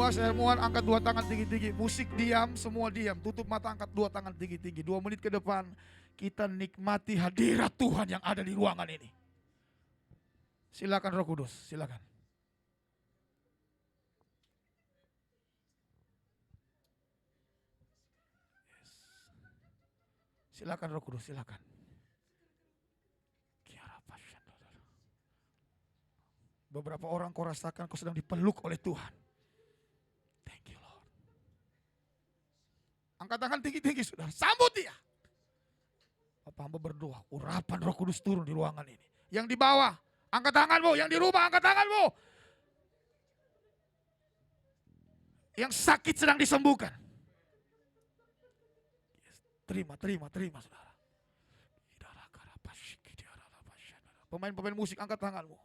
bawah, saya mohon angkat dua tangan tinggi-tinggi. Musik diam, semua diam. Tutup mata, angkat dua tangan tinggi-tinggi. 2 menit ke depan kita nikmati hadirat Tuhan yang ada di ruangan ini. Silakan Roh Kudus, silakan. Silakan Roh Kudus, silakan. Beberapa orang kau rasakan kau sedang dipeluk oleh Tuhan. Thank you Lord. Angkat tangan tinggi-tinggi saudara, sambut dia. Bapak hamba berdoa, urapan Roh Kudus turun di ruangan ini. Yang di bawah, angkat tanganmu. Yang di rumah, angkat tanganmu. Yang sakit sedang disembuhkan. Terima saudara. Pemain-pemain musik, angkat tanganmu.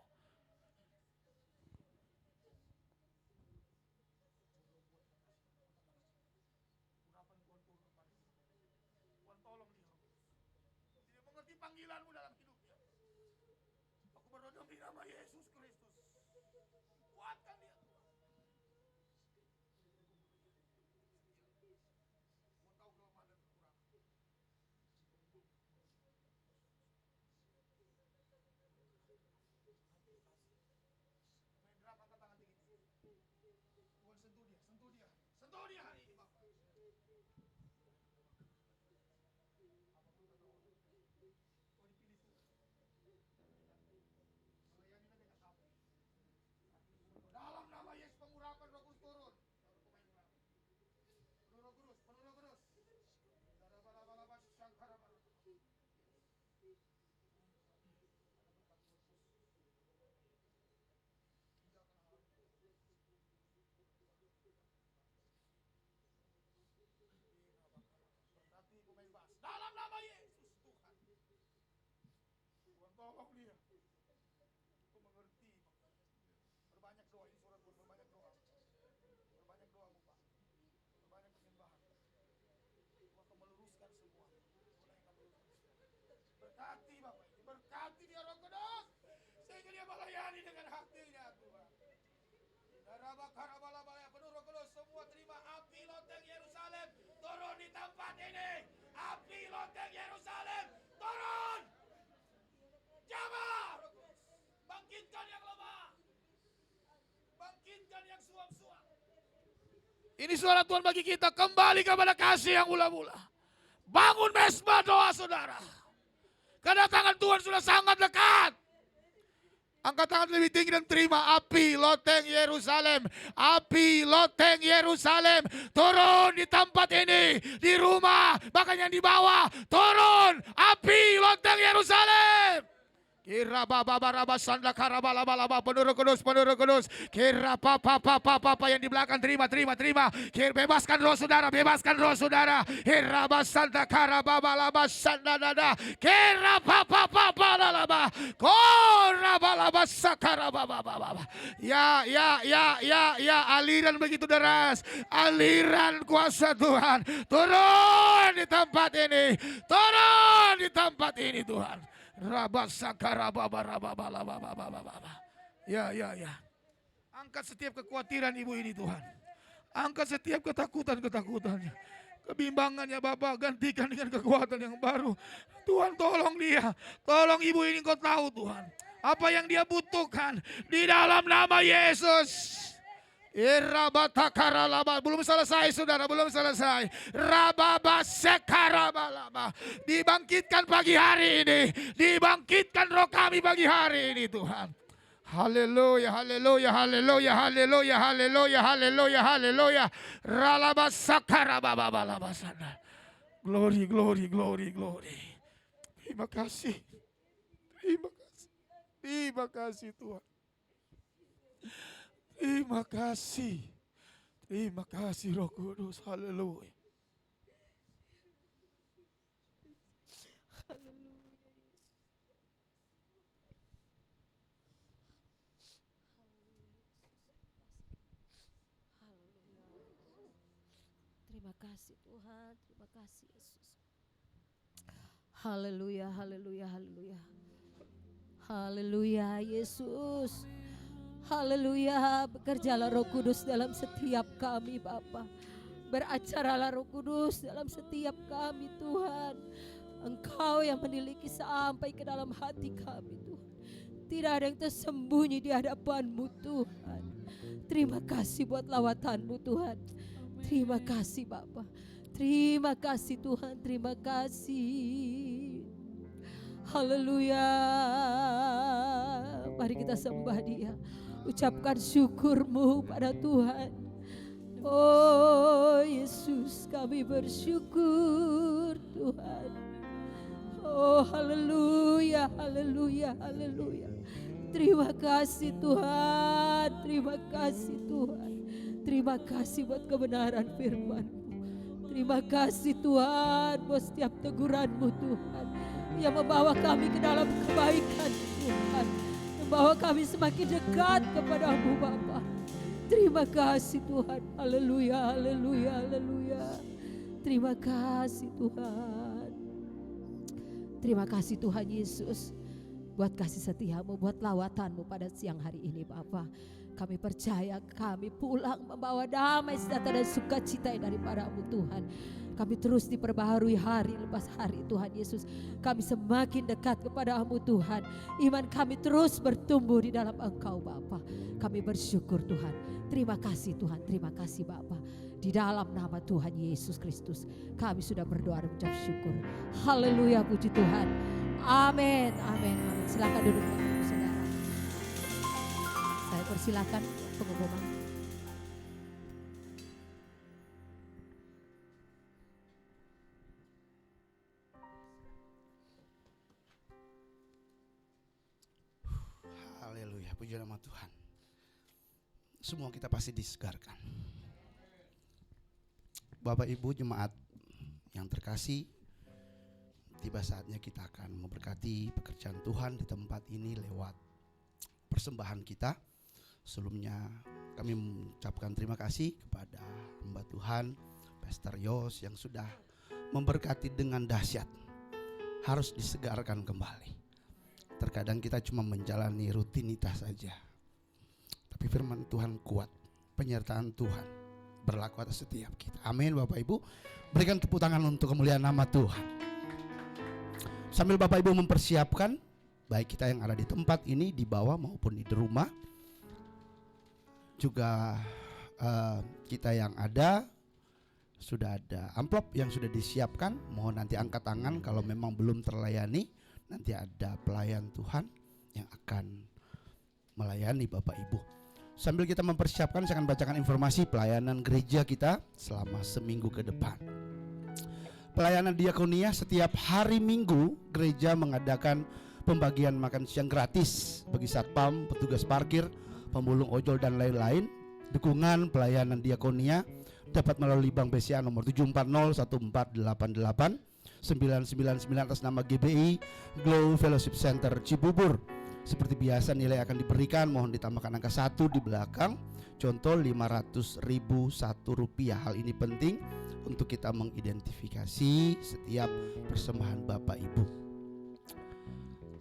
Panggilanmu dalam hidupnya. Aku berdoa demi nama Yesus Kristus. Kuatkan dia. Kau tahu kelemahan dan kekurangan. Main drum, angkat tangan tinggi. Tuhan sentuh dia. Sentuh dia hari ini Bapak. Dalam nama Yesus pengurapan Roh Kudus turun. Penuh Roh Kudus. Dalam nama Yesus Tuhan. Tuhan tolong dia. Aku mengerti. Berbanyak doa, ini surat buat berbanyak doa. Berbanyak doa Bapak. Berbanyak penyembahan. Tuhan akan meluruskan semua. Berkati Bapak ini. Berkati dia Roh Kudus. Sehingga dia melayani dengan hatinya Tuhan. Darabakarabalabala, penuh Roh Kudus. Semua terima api loteng Yerusalem. Turun di tempat ini. Api loteng Yerusalem. Turun. Jamah Roh Kudus. Bangkitkan yang lemah. Bangkitkan yang suam-suam. Ini suara Tuhan bagi kita. Kembali kepada kasih yang mula-mula. Bangun mesbah doa saudara. Kedatangan Tuhan sudah sangat dekat. Angkat tangan lebih tinggi dan terima api loteng Yerusalem. Api loteng Yerusalem. Turun di tempat ini. Di rumah. Bahkan yang di bawah. Turun. Api loteng Yerusalem. Kira baba baraba sanda karaba laba laba penuh Roh Kudus. Kira papa yang di belakang terima. Kira bebaskan roh saudara. Kira basanda karaba laba sanda dada. Kira papa laba. Kora balaba sakaraba baba. Ya aliran begitu deras. Aliran kuasa Tuhan. Turun di tempat ini Tuhan. Ya. Angkat setiap kekhawatiran ibu ini Tuhan. Angkat setiap ketakutannya. Kebimbangannya Bapak gantikan dengan kekuatan yang baru. Tuhan tolong dia. Tolong ibu ini Kau tahu Tuhan. Apa yang dia butuhkan. Di dalam nama Yesus. Belum selesai saudara, belum selesai. Dibangkitkan pagi hari ini. Dibangkitkan roh kami pagi hari ini Tuhan. Haleluya. Glory. Terima kasih Tuhan. Terima kasih Roh Kudus. Haleluya. Terima kasih Tuhan, terima kasih Yesus. Haleluya. Haleluya Yesus. Haleluya, bekerjalah Roh Kudus dalam setiap kami Bapa. Beracaralah Roh Kudus dalam setiap kami Tuhan. Engkau yang meniliki sampai ke dalam hati kami Tuhan. Tidak ada yang tersembunyi di hadapan-Mu Tuhan. Terima kasih buat lawatan-Mu Tuhan. Terima kasih Bapa. Terima kasih Tuhan, terima kasih. Haleluya. Mari kita sembah Dia. Ucapkan syukur-Mu pada Tuhan. Oh Yesus, kami bersyukur Tuhan. Oh haleluya, haleluya, haleluya. Terima kasih Tuhan, terima kasih Tuhan. Terima kasih buat kebenaran firman-Mu. Terima kasih Tuhan buat setiap teguran-Mu Tuhan, yang membawa kami ke dalam kebaikan Tuhan, membawa kami semakin dekat kepada-Mu Bapa. Terima kasih Tuhan. Haleluya, haleluya, haleluya. Terima kasih Tuhan. Terima kasih Tuhan Yesus buat kasih setia-Mu, buat lawatan-Mu pada siang hari ini Bapa. Kami percaya kami pulang membawa damai sejahtera dan sukacita daripada-Mu Tuhan. Kami terus diperbaharui hari lepas hari Tuhan Yesus. Kami semakin dekat kepada-Mu Tuhan. Iman kami terus bertumbuh di dalam Engkau Bapa. Kami bersyukur Tuhan. Terima kasih Tuhan, terima kasih Bapa. Di dalam nama Tuhan Yesus Kristus kami sudah berdoa dan mengucap syukur. Haleluya, puji Tuhan. Amin, amin, amin. Silakan duduk Bapak Ibu Saudara. Saya persilakan pengumuman. Haleluya, puji nama Tuhan. Semua kita pasti disegarkan. Bapak Ibu jemaat yang terkasih, tiba saatnya kita akan memberkati pekerjaan Tuhan di tempat ini lewat persembahan kita. Sebelumnya kami mengucapkan terima kasih kepada hamba Tuhan Pastor Yos yang sudah memberkati dengan dahsyat. Harus disegarkan kembali. Terkadang kita cuma menjalani rutinitas saja, tapi firman Tuhan kuat, penyertaan Tuhan berlaku atas setiap kita. Amin Bapak Ibu. Berikan tepuk tangan untuk kemuliaan nama Tuhan. Sambil Bapak Ibu mempersiapkan, baik kita yang ada di tempat ini, di bawah maupun di rumah, juga kita yang ada, sudah ada amplop yang sudah disiapkan. Mohon nanti angkat tangan kalau memang belum terlayani. Nanti ada pelayan Tuhan yang akan melayani Bapak Ibu. Sambil kita mempersiapkan, saya akan bacakan informasi pelayanan gereja kita selama seminggu ke depan. Pelayanan diakonia setiap hari Minggu, gereja mengadakan pembagian makan siang gratis bagi satpam, petugas parkir, pemulung ojol dan lain-lain. Dukungan pelayanan diakonia dapat melalui Bank BCA nomor 7401488 999 atas nama GBI Glow Fellowship Center Cibubur. Seperti biasa nilai akan diberikan, mohon ditambahkan angka 1 di belakang. Contoh 500.000 Rp1. Hal ini penting untuk kita mengidentifikasi setiap persembahan Bapak Ibu.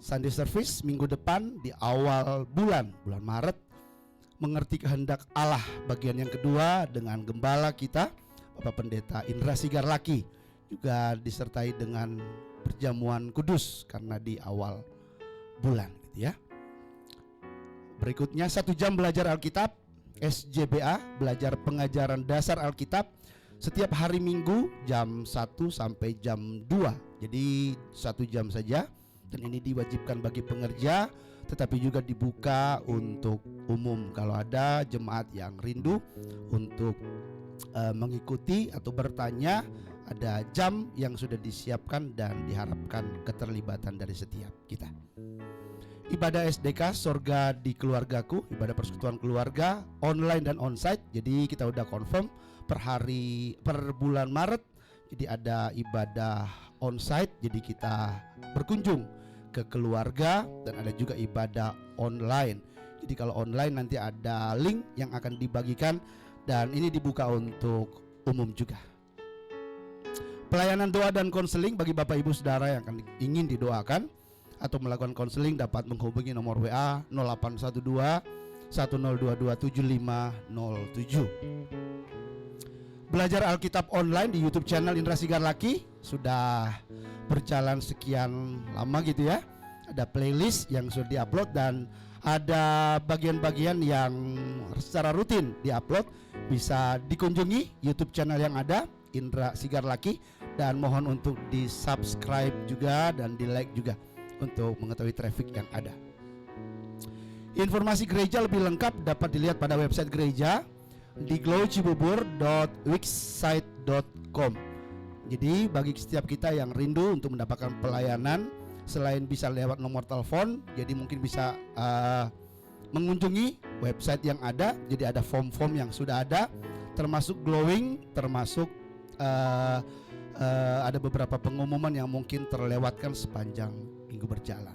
Sunday service minggu depan di awal bulan Maret, mengerti kehendak Allah, bagian yang kedua dengan gembala kita Bapak Pendeta Indra Sigarlaki, juga disertai dengan perjamuan kudus karena di awal bulan gitu ya. Berikutnya 1 jam belajar Alkitab, SJBA, belajar pengajaran dasar Alkitab setiap hari Minggu jam 1 sampai jam 2. Jadi 1 jam saja, dan ini diwajibkan bagi pengerja, tetapi juga dibuka untuk umum kalau ada jemaat yang rindu untuk mengikuti atau bertanya. Ada jam yang sudah disiapkan dan diharapkan keterlibatan dari setiap kita. Ibadah SDK Sorga di Keluargaku, ibadah persekutuan keluarga online dan onsite. Jadi kita udah confirm per bulan Maret. Jadi ada ibadah onsite, jadi kita berkunjung ke keluarga, dan ada juga ibadah online. Jadi kalau online nanti ada link yang akan dibagikan, dan ini dibuka untuk umum juga. Pelayanan doa dan konseling bagi Bapak Ibu Saudara yang ingin didoakan atau melakukan konseling dapat menghubungi nomor WA 0812 10227507. Belajar Alkitab online di YouTube channel Indra Sigar Laki sudah berjalan sekian lama gitu ya. Ada playlist yang sudah diupload dan ada bagian-bagian yang secara rutin diupload. Bisa dikunjungi YouTube channel yang ada Indra Sigar Laki, dan mohon untuk di subscribe juga dan di like juga untuk mengetahui traffic yang ada. Informasi gereja lebih lengkap dapat dilihat pada website gereja di glowcibubur.wixsite.com. Jadi bagi setiap kita yang rindu untuk mendapatkan pelayanan, selain bisa lewat nomor telepon, jadi mungkin bisa mengunjungi website yang ada. Jadi ada form-form yang sudah ada, termasuk glowing, termasuk ada beberapa pengumuman yang mungkin terlewatkan sepanjang minggu berjalan.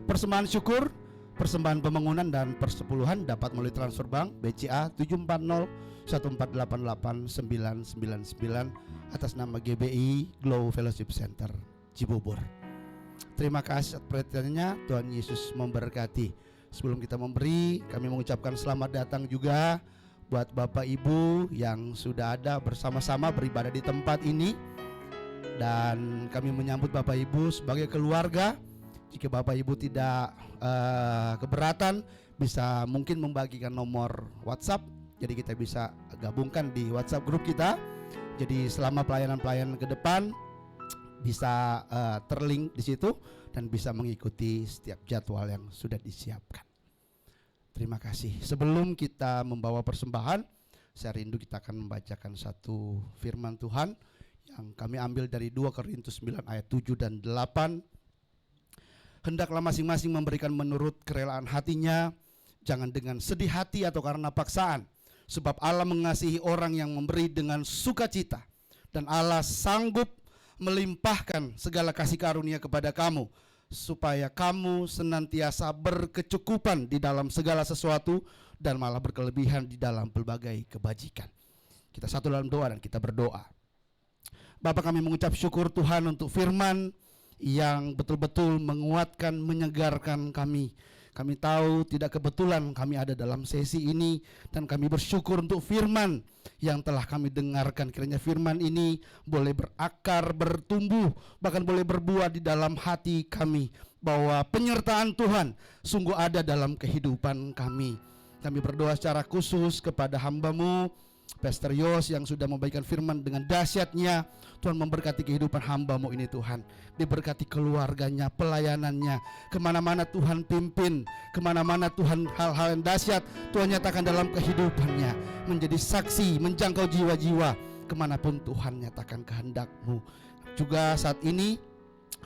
Persembahan syukur, persembahan pembangunan dan persepuluhan dapat melalui transfer bank BCA 740-1488-999 atas nama GBI Glow Fellowship Center Cibubur. Terima kasih atas perhatiannya. Tuhan Yesus memberkati. Sebelum kita memberi, kami mengucapkan selamat datang juga buat Bapak Ibu yang sudah ada bersama-sama beribadah di tempat ini. Dan kami menyambut Bapak Ibu sebagai keluarga. Jika Bapak Ibu tidak keberatan, bisa mungkin membagikan nomor WhatsApp. Jadi kita bisa gabungkan di WhatsApp grup kita. Jadi selama pelayanan-pelayanan ke depan bisa terlink di situ dan bisa mengikuti setiap jadwal yang sudah disiapkan. Terima kasih. Sebelum kita membawa persembahan, saya rindu kita akan membacakan satu firman Tuhan yang kami ambil dari 2 Korintus 9 ayat 7 dan 8. Hendaklah masing-masing memberikan menurut kerelaan hatinya, jangan dengan sedih hati atau karena paksaan, sebab Allah mengasihi orang yang memberi dengan sukacita, dan Allah sanggup melimpahkan segala kasih karunia kepada kamu, supaya kamu senantiasa berkecukupan di dalam segala sesuatu dan malah berkelebihan di dalam pelbagai kebajikan. Kita satu dalam doa dan kita berdoa. Bapa, kami mengucap syukur Tuhan untuk firman yang betul-betul menguatkan, menyegarkan kami. Kami tahu tidak kebetulan kami ada dalam sesi ini, dan kami bersyukur untuk firman yang telah kami dengarkan. Kiranya firman ini boleh berakar, bertumbuh, bahkan boleh berbuah di dalam hati kami, bahwa penyertaan Tuhan sungguh ada dalam kehidupan kami. Kami berdoa secara khusus kepada hamba-Mu Pastor Yos yang sudah membagikan firman dengan dahsyatnya. Tuhan memberkati kehidupan hamba-Mu ini Tuhan. Diberkati keluarganya, pelayanannya. Kemana-mana Tuhan pimpin, kemana-mana Tuhan hal-hal yang dahsyat Tuhan nyatakan dalam kehidupannya. Menjadi saksi, menjangkau jiwa-jiwa kemanapun Tuhan nyatakan kehendak-Mu. Juga saat ini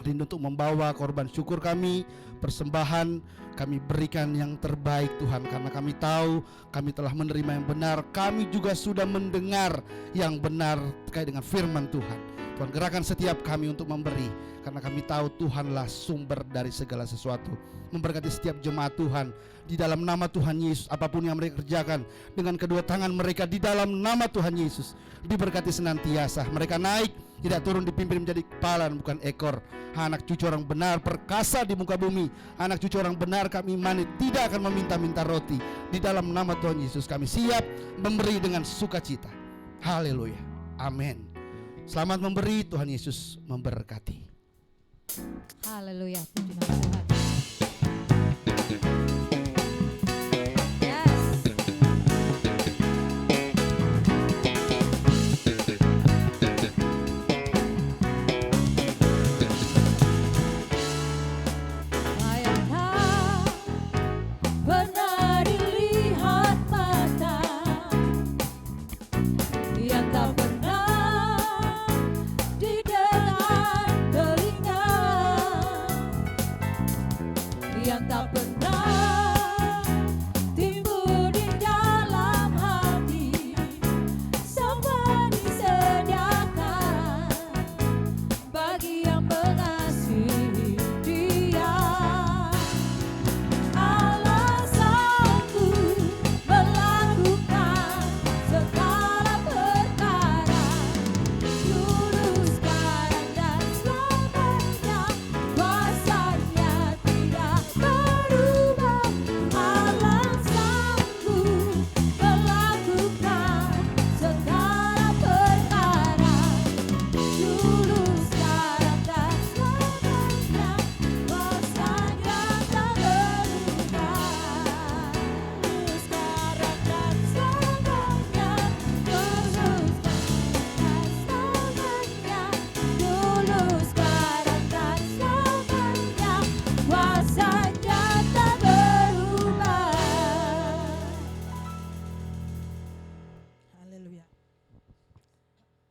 rindu untuk membawa korban syukur kami, persembahan kami berikan yang terbaik Tuhan, karena kami tahu kami telah menerima yang benar. Kami juga sudah mendengar yang benar terkait dengan firman Tuhan. Tuhan, gerakan setiap kami untuk memberi, karena kami tahu Tuhanlah sumber dari segala sesuatu. Memberkati setiap jemaat Tuhan di dalam nama Tuhan Yesus. Apapun yang mereka kerjakan dengan kedua tangan mereka di dalam nama Tuhan Yesus, diberkati senantiasa. Mereka naik, tidak turun, dipimpin menjadi kepala dan bukan ekor. Anak cucu orang benar perkasa di muka bumi. Anak cucu orang benar kami imani, tidak akan meminta-minta roti. Di dalam nama Tuhan Yesus kami siap memberi dengan sukacita. Haleluya, amin. Selamat memberi, Tuhan Yesus memberkati. Haleluya, puji nama Tuhan. Yes. Bayangkan pernah dilihat mata yang tak pernah didengar telinga, yang tak pernah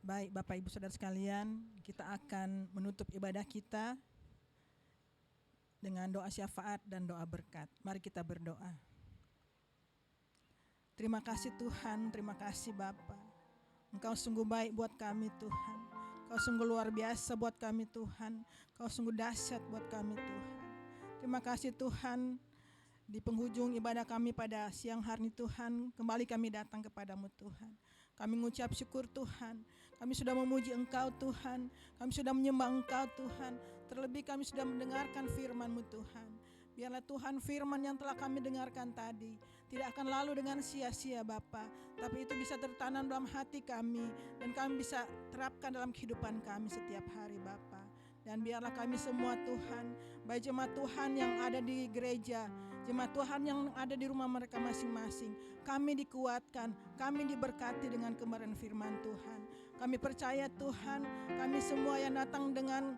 Baik Bapak Ibu Saudara sekalian, kita akan menutup ibadah kita dengan doa syafaat dan doa berkat. Mari kita berdoa. Terima kasih Tuhan, terima kasih Bapa. Engkau sungguh baik buat kami Tuhan. Engkau sungguh luar biasa buat kami Tuhan. Engkau sungguh dahsyat buat kami Tuhan. Terima kasih Tuhan. Di penghujung ibadah kami pada siang hari Tuhan, kembali kami datang kepadamu Tuhan. Kami mengucap syukur Tuhan. Kami sudah memuji Engkau Tuhan. Kami sudah menyembah Engkau Tuhan. Terlebih kami sudah mendengarkan firman-Mu Tuhan. Biarlah Tuhan firman yang telah kami dengarkan tadi tidak akan lalu dengan sia-sia Bapa, tapi itu bisa tertanam dalam hati kami dan kami bisa terapkan dalam kehidupan kami setiap hari Bapa. Dan biarlah kami semua Tuhan, baik jemaat Tuhan yang ada di gereja, jemaat Tuhan yang ada di rumah mereka masing-masing, kami dikuatkan, kami diberkati dengan kebenaran firman Tuhan. Kami percaya Tuhan, kami semua yang datang dengan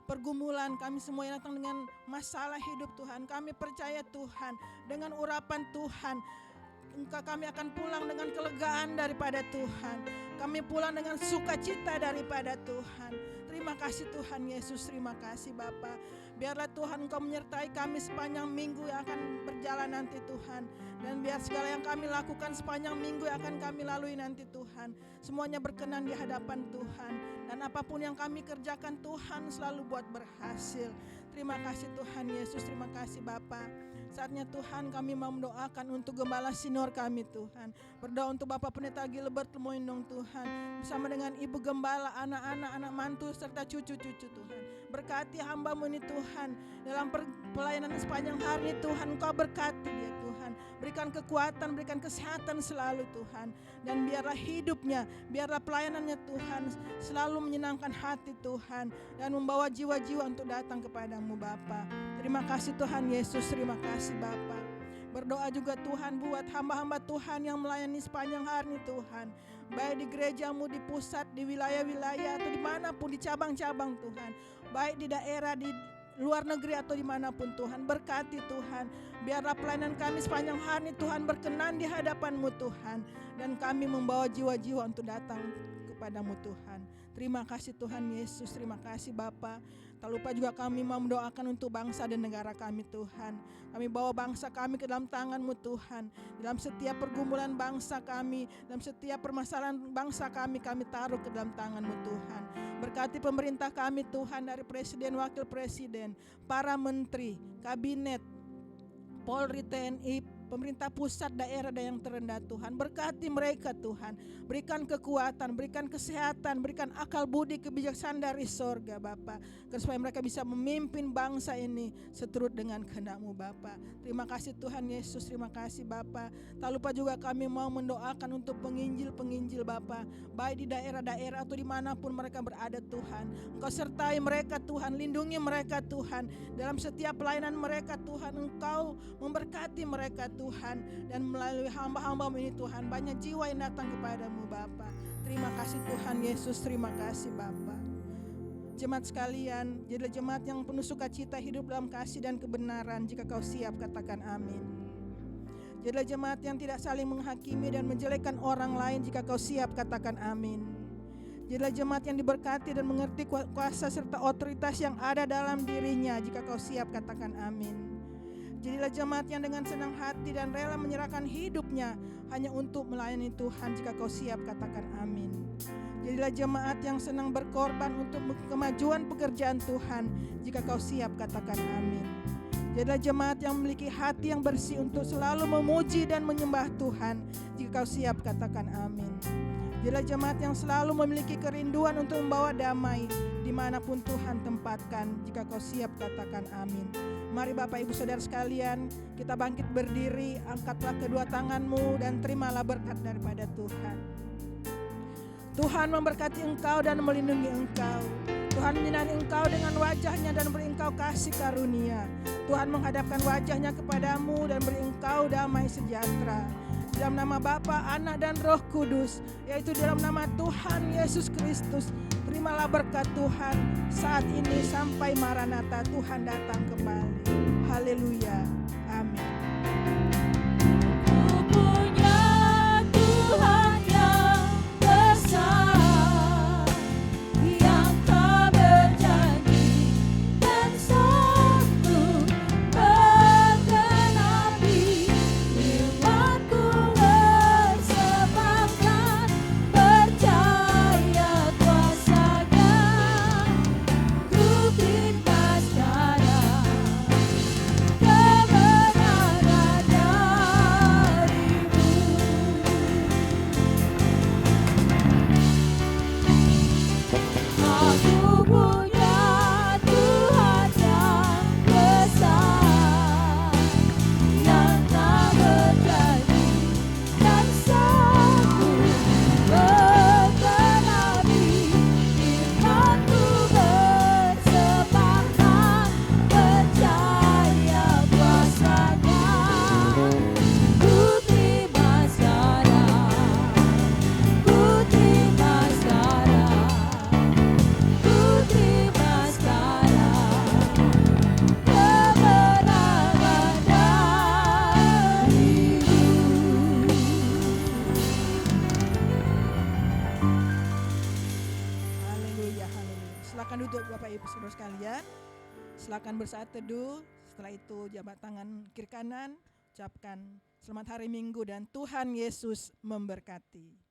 pergumulan, kami semua yang datang dengan masalah hidup Tuhan, kami percaya Tuhan, dengan urapan Tuhan, kami akan pulang dengan kelegaan daripada Tuhan. Kami pulang dengan sukacita daripada Tuhan. Terima kasih Tuhan Yesus, terima kasih Bapa. Biarlah Tuhan Engkau menyertai kami sepanjang minggu yang akan berjalan nanti Tuhan. Dan biar segala yang kami lakukan sepanjang minggu yang akan kami lalui nanti Tuhan, semuanya berkenan di hadapan Tuhan. Dan apapun yang kami kerjakan Tuhan selalu buat berhasil. Terima kasih Tuhan Yesus, terima kasih Bapa. Saatnya Tuhan kami mau mendoakan untuk gembala senior kami Tuhan. Berdoa untuk Bapak Pendeta Gilbert Lemoindong Tuhan. Bersama dengan Ibu Gembala, anak-anak, anak mantu serta cucu-cucu Tuhan. Berkati hamba-Mu ini Tuhan. Dalam pelayanan sepanjang hari Tuhan, Engkau berkati dia Tuhan. Berikan kekuatan, berikan kesehatan selalu Tuhan. Dan biarlah hidupnya, biarlah pelayanannya Tuhan selalu menyenangkan hati Tuhan. Dan membawa jiwa-jiwa untuk datang kepadamu Bapa. Terima kasih Tuhan Yesus, terima kasih Bapa. Berdoa juga Tuhan buat hamba-hamba Tuhan yang melayani sepanjang hari Tuhan. Baik di gerejamu, di pusat, di wilayah-wilayah atau dimanapun, di cabang-cabang Tuhan. Baik di daerah, di luar negeri atau dimanapun Tuhan. Berkati Tuhan. Biarlah pelayanan kami sepanjang hari Tuhan berkenan di hadapan-Mu Tuhan. Dan kami membawa jiwa-jiwa untuk datang kepadamu Tuhan. Terima kasih Tuhan Yesus, terima kasih Bapa. Tak lupa juga kami mau mendoakan untuk bangsa dan negara kami Tuhan. Kami bawa bangsa kami ke dalam tangan-Mu Tuhan. Dalam setiap pergumulan bangsa kami, dalam setiap permasalahan bangsa kami taruh ke dalam tangan-Mu Tuhan. Berkati pemerintah kami Tuhan, dari presiden, wakil presiden, para menteri, kabinet, Polri, TNI, pemerintah pusat, daerah dan yang terendah Tuhan. Berkati mereka Tuhan. Berikan kekuatan, berikan kesehatan, berikan akal budi kebijaksanaan dari sorga Bapa. Supaya mereka bisa memimpin bangsa ini seturut dengan kehendak-Mu Bapa. Terima kasih Tuhan Yesus, terima kasih Bapa. Tak lupa juga kami mau mendoakan untuk penginjil-penginjil Bapa. Baik di daerah-daerah atau dimanapun mereka berada Tuhan. Engkau sertai mereka Tuhan, lindungi mereka Tuhan. Dalam setiap pelayanan mereka Tuhan, Engkau memberkati mereka Tuhan. Dan melalui hamba-hamba-Mu ini Tuhan, banyak jiwa yang datang kepadamu Bapa. Terima kasih Tuhan Yesus, terima kasih Bapa. Jemaat sekalian, jadilah jemaat yang penuh sukacita, hidup dalam kasih dan kebenaran. Jika kau siap, katakan amin. Jadilah jemaat yang tidak saling menghakimi dan menjelekkan orang lain. Jika kau siap, katakan amin. Jadilah jemaat yang diberkati dan mengerti kuasa serta otoritas yang ada dalam dirinya. Jika kau siap, katakan amin. Jadilah jemaat yang dengan senang hati dan rela menyerahkan hidupnya hanya untuk melayani Tuhan. Jika kau siap, katakan amin. Jadilah jemaat yang senang berkorban untuk kemajuan pekerjaan Tuhan. Jika kau siap, katakan amin. Jadilah jemaat yang memiliki hati yang bersih untuk selalu memuji dan menyembah Tuhan. Jika kau siap, katakan amin. Jadilah jemaat yang selalu memiliki kerinduan untuk membawa damai dimanapun Tuhan tempatkan. Jika kau siap, katakan amin. Mari Bapak Ibu Saudara sekalian, kita bangkit berdiri, angkatlah kedua tanganmu dan terimalah berkat daripada Tuhan. Tuhan memberkati engkau dan melindungi engkau. Tuhan menyinari engkau dengan wajahnya dan beri engkau kasih karunia. Tuhan menghadapkan wajahnya kepadamu dan beri engkau damai sejahtera. Dalam nama Bapa, Anak dan Roh Kudus, yaitu dalam nama Tuhan Yesus Kristus, terimalah berkat Tuhan saat ini sampai Maranatha, Tuhan datang kembali. Haleluya. Amin. Ku punya Tuhan yang besar. Silakan duduk Bapak Ibu Saudara sekalian. Silakan bersaat teduh. Setelah itu jabat tangan kiri kanan, ucapkan selamat hari Minggu dan Tuhan Yesus memberkati.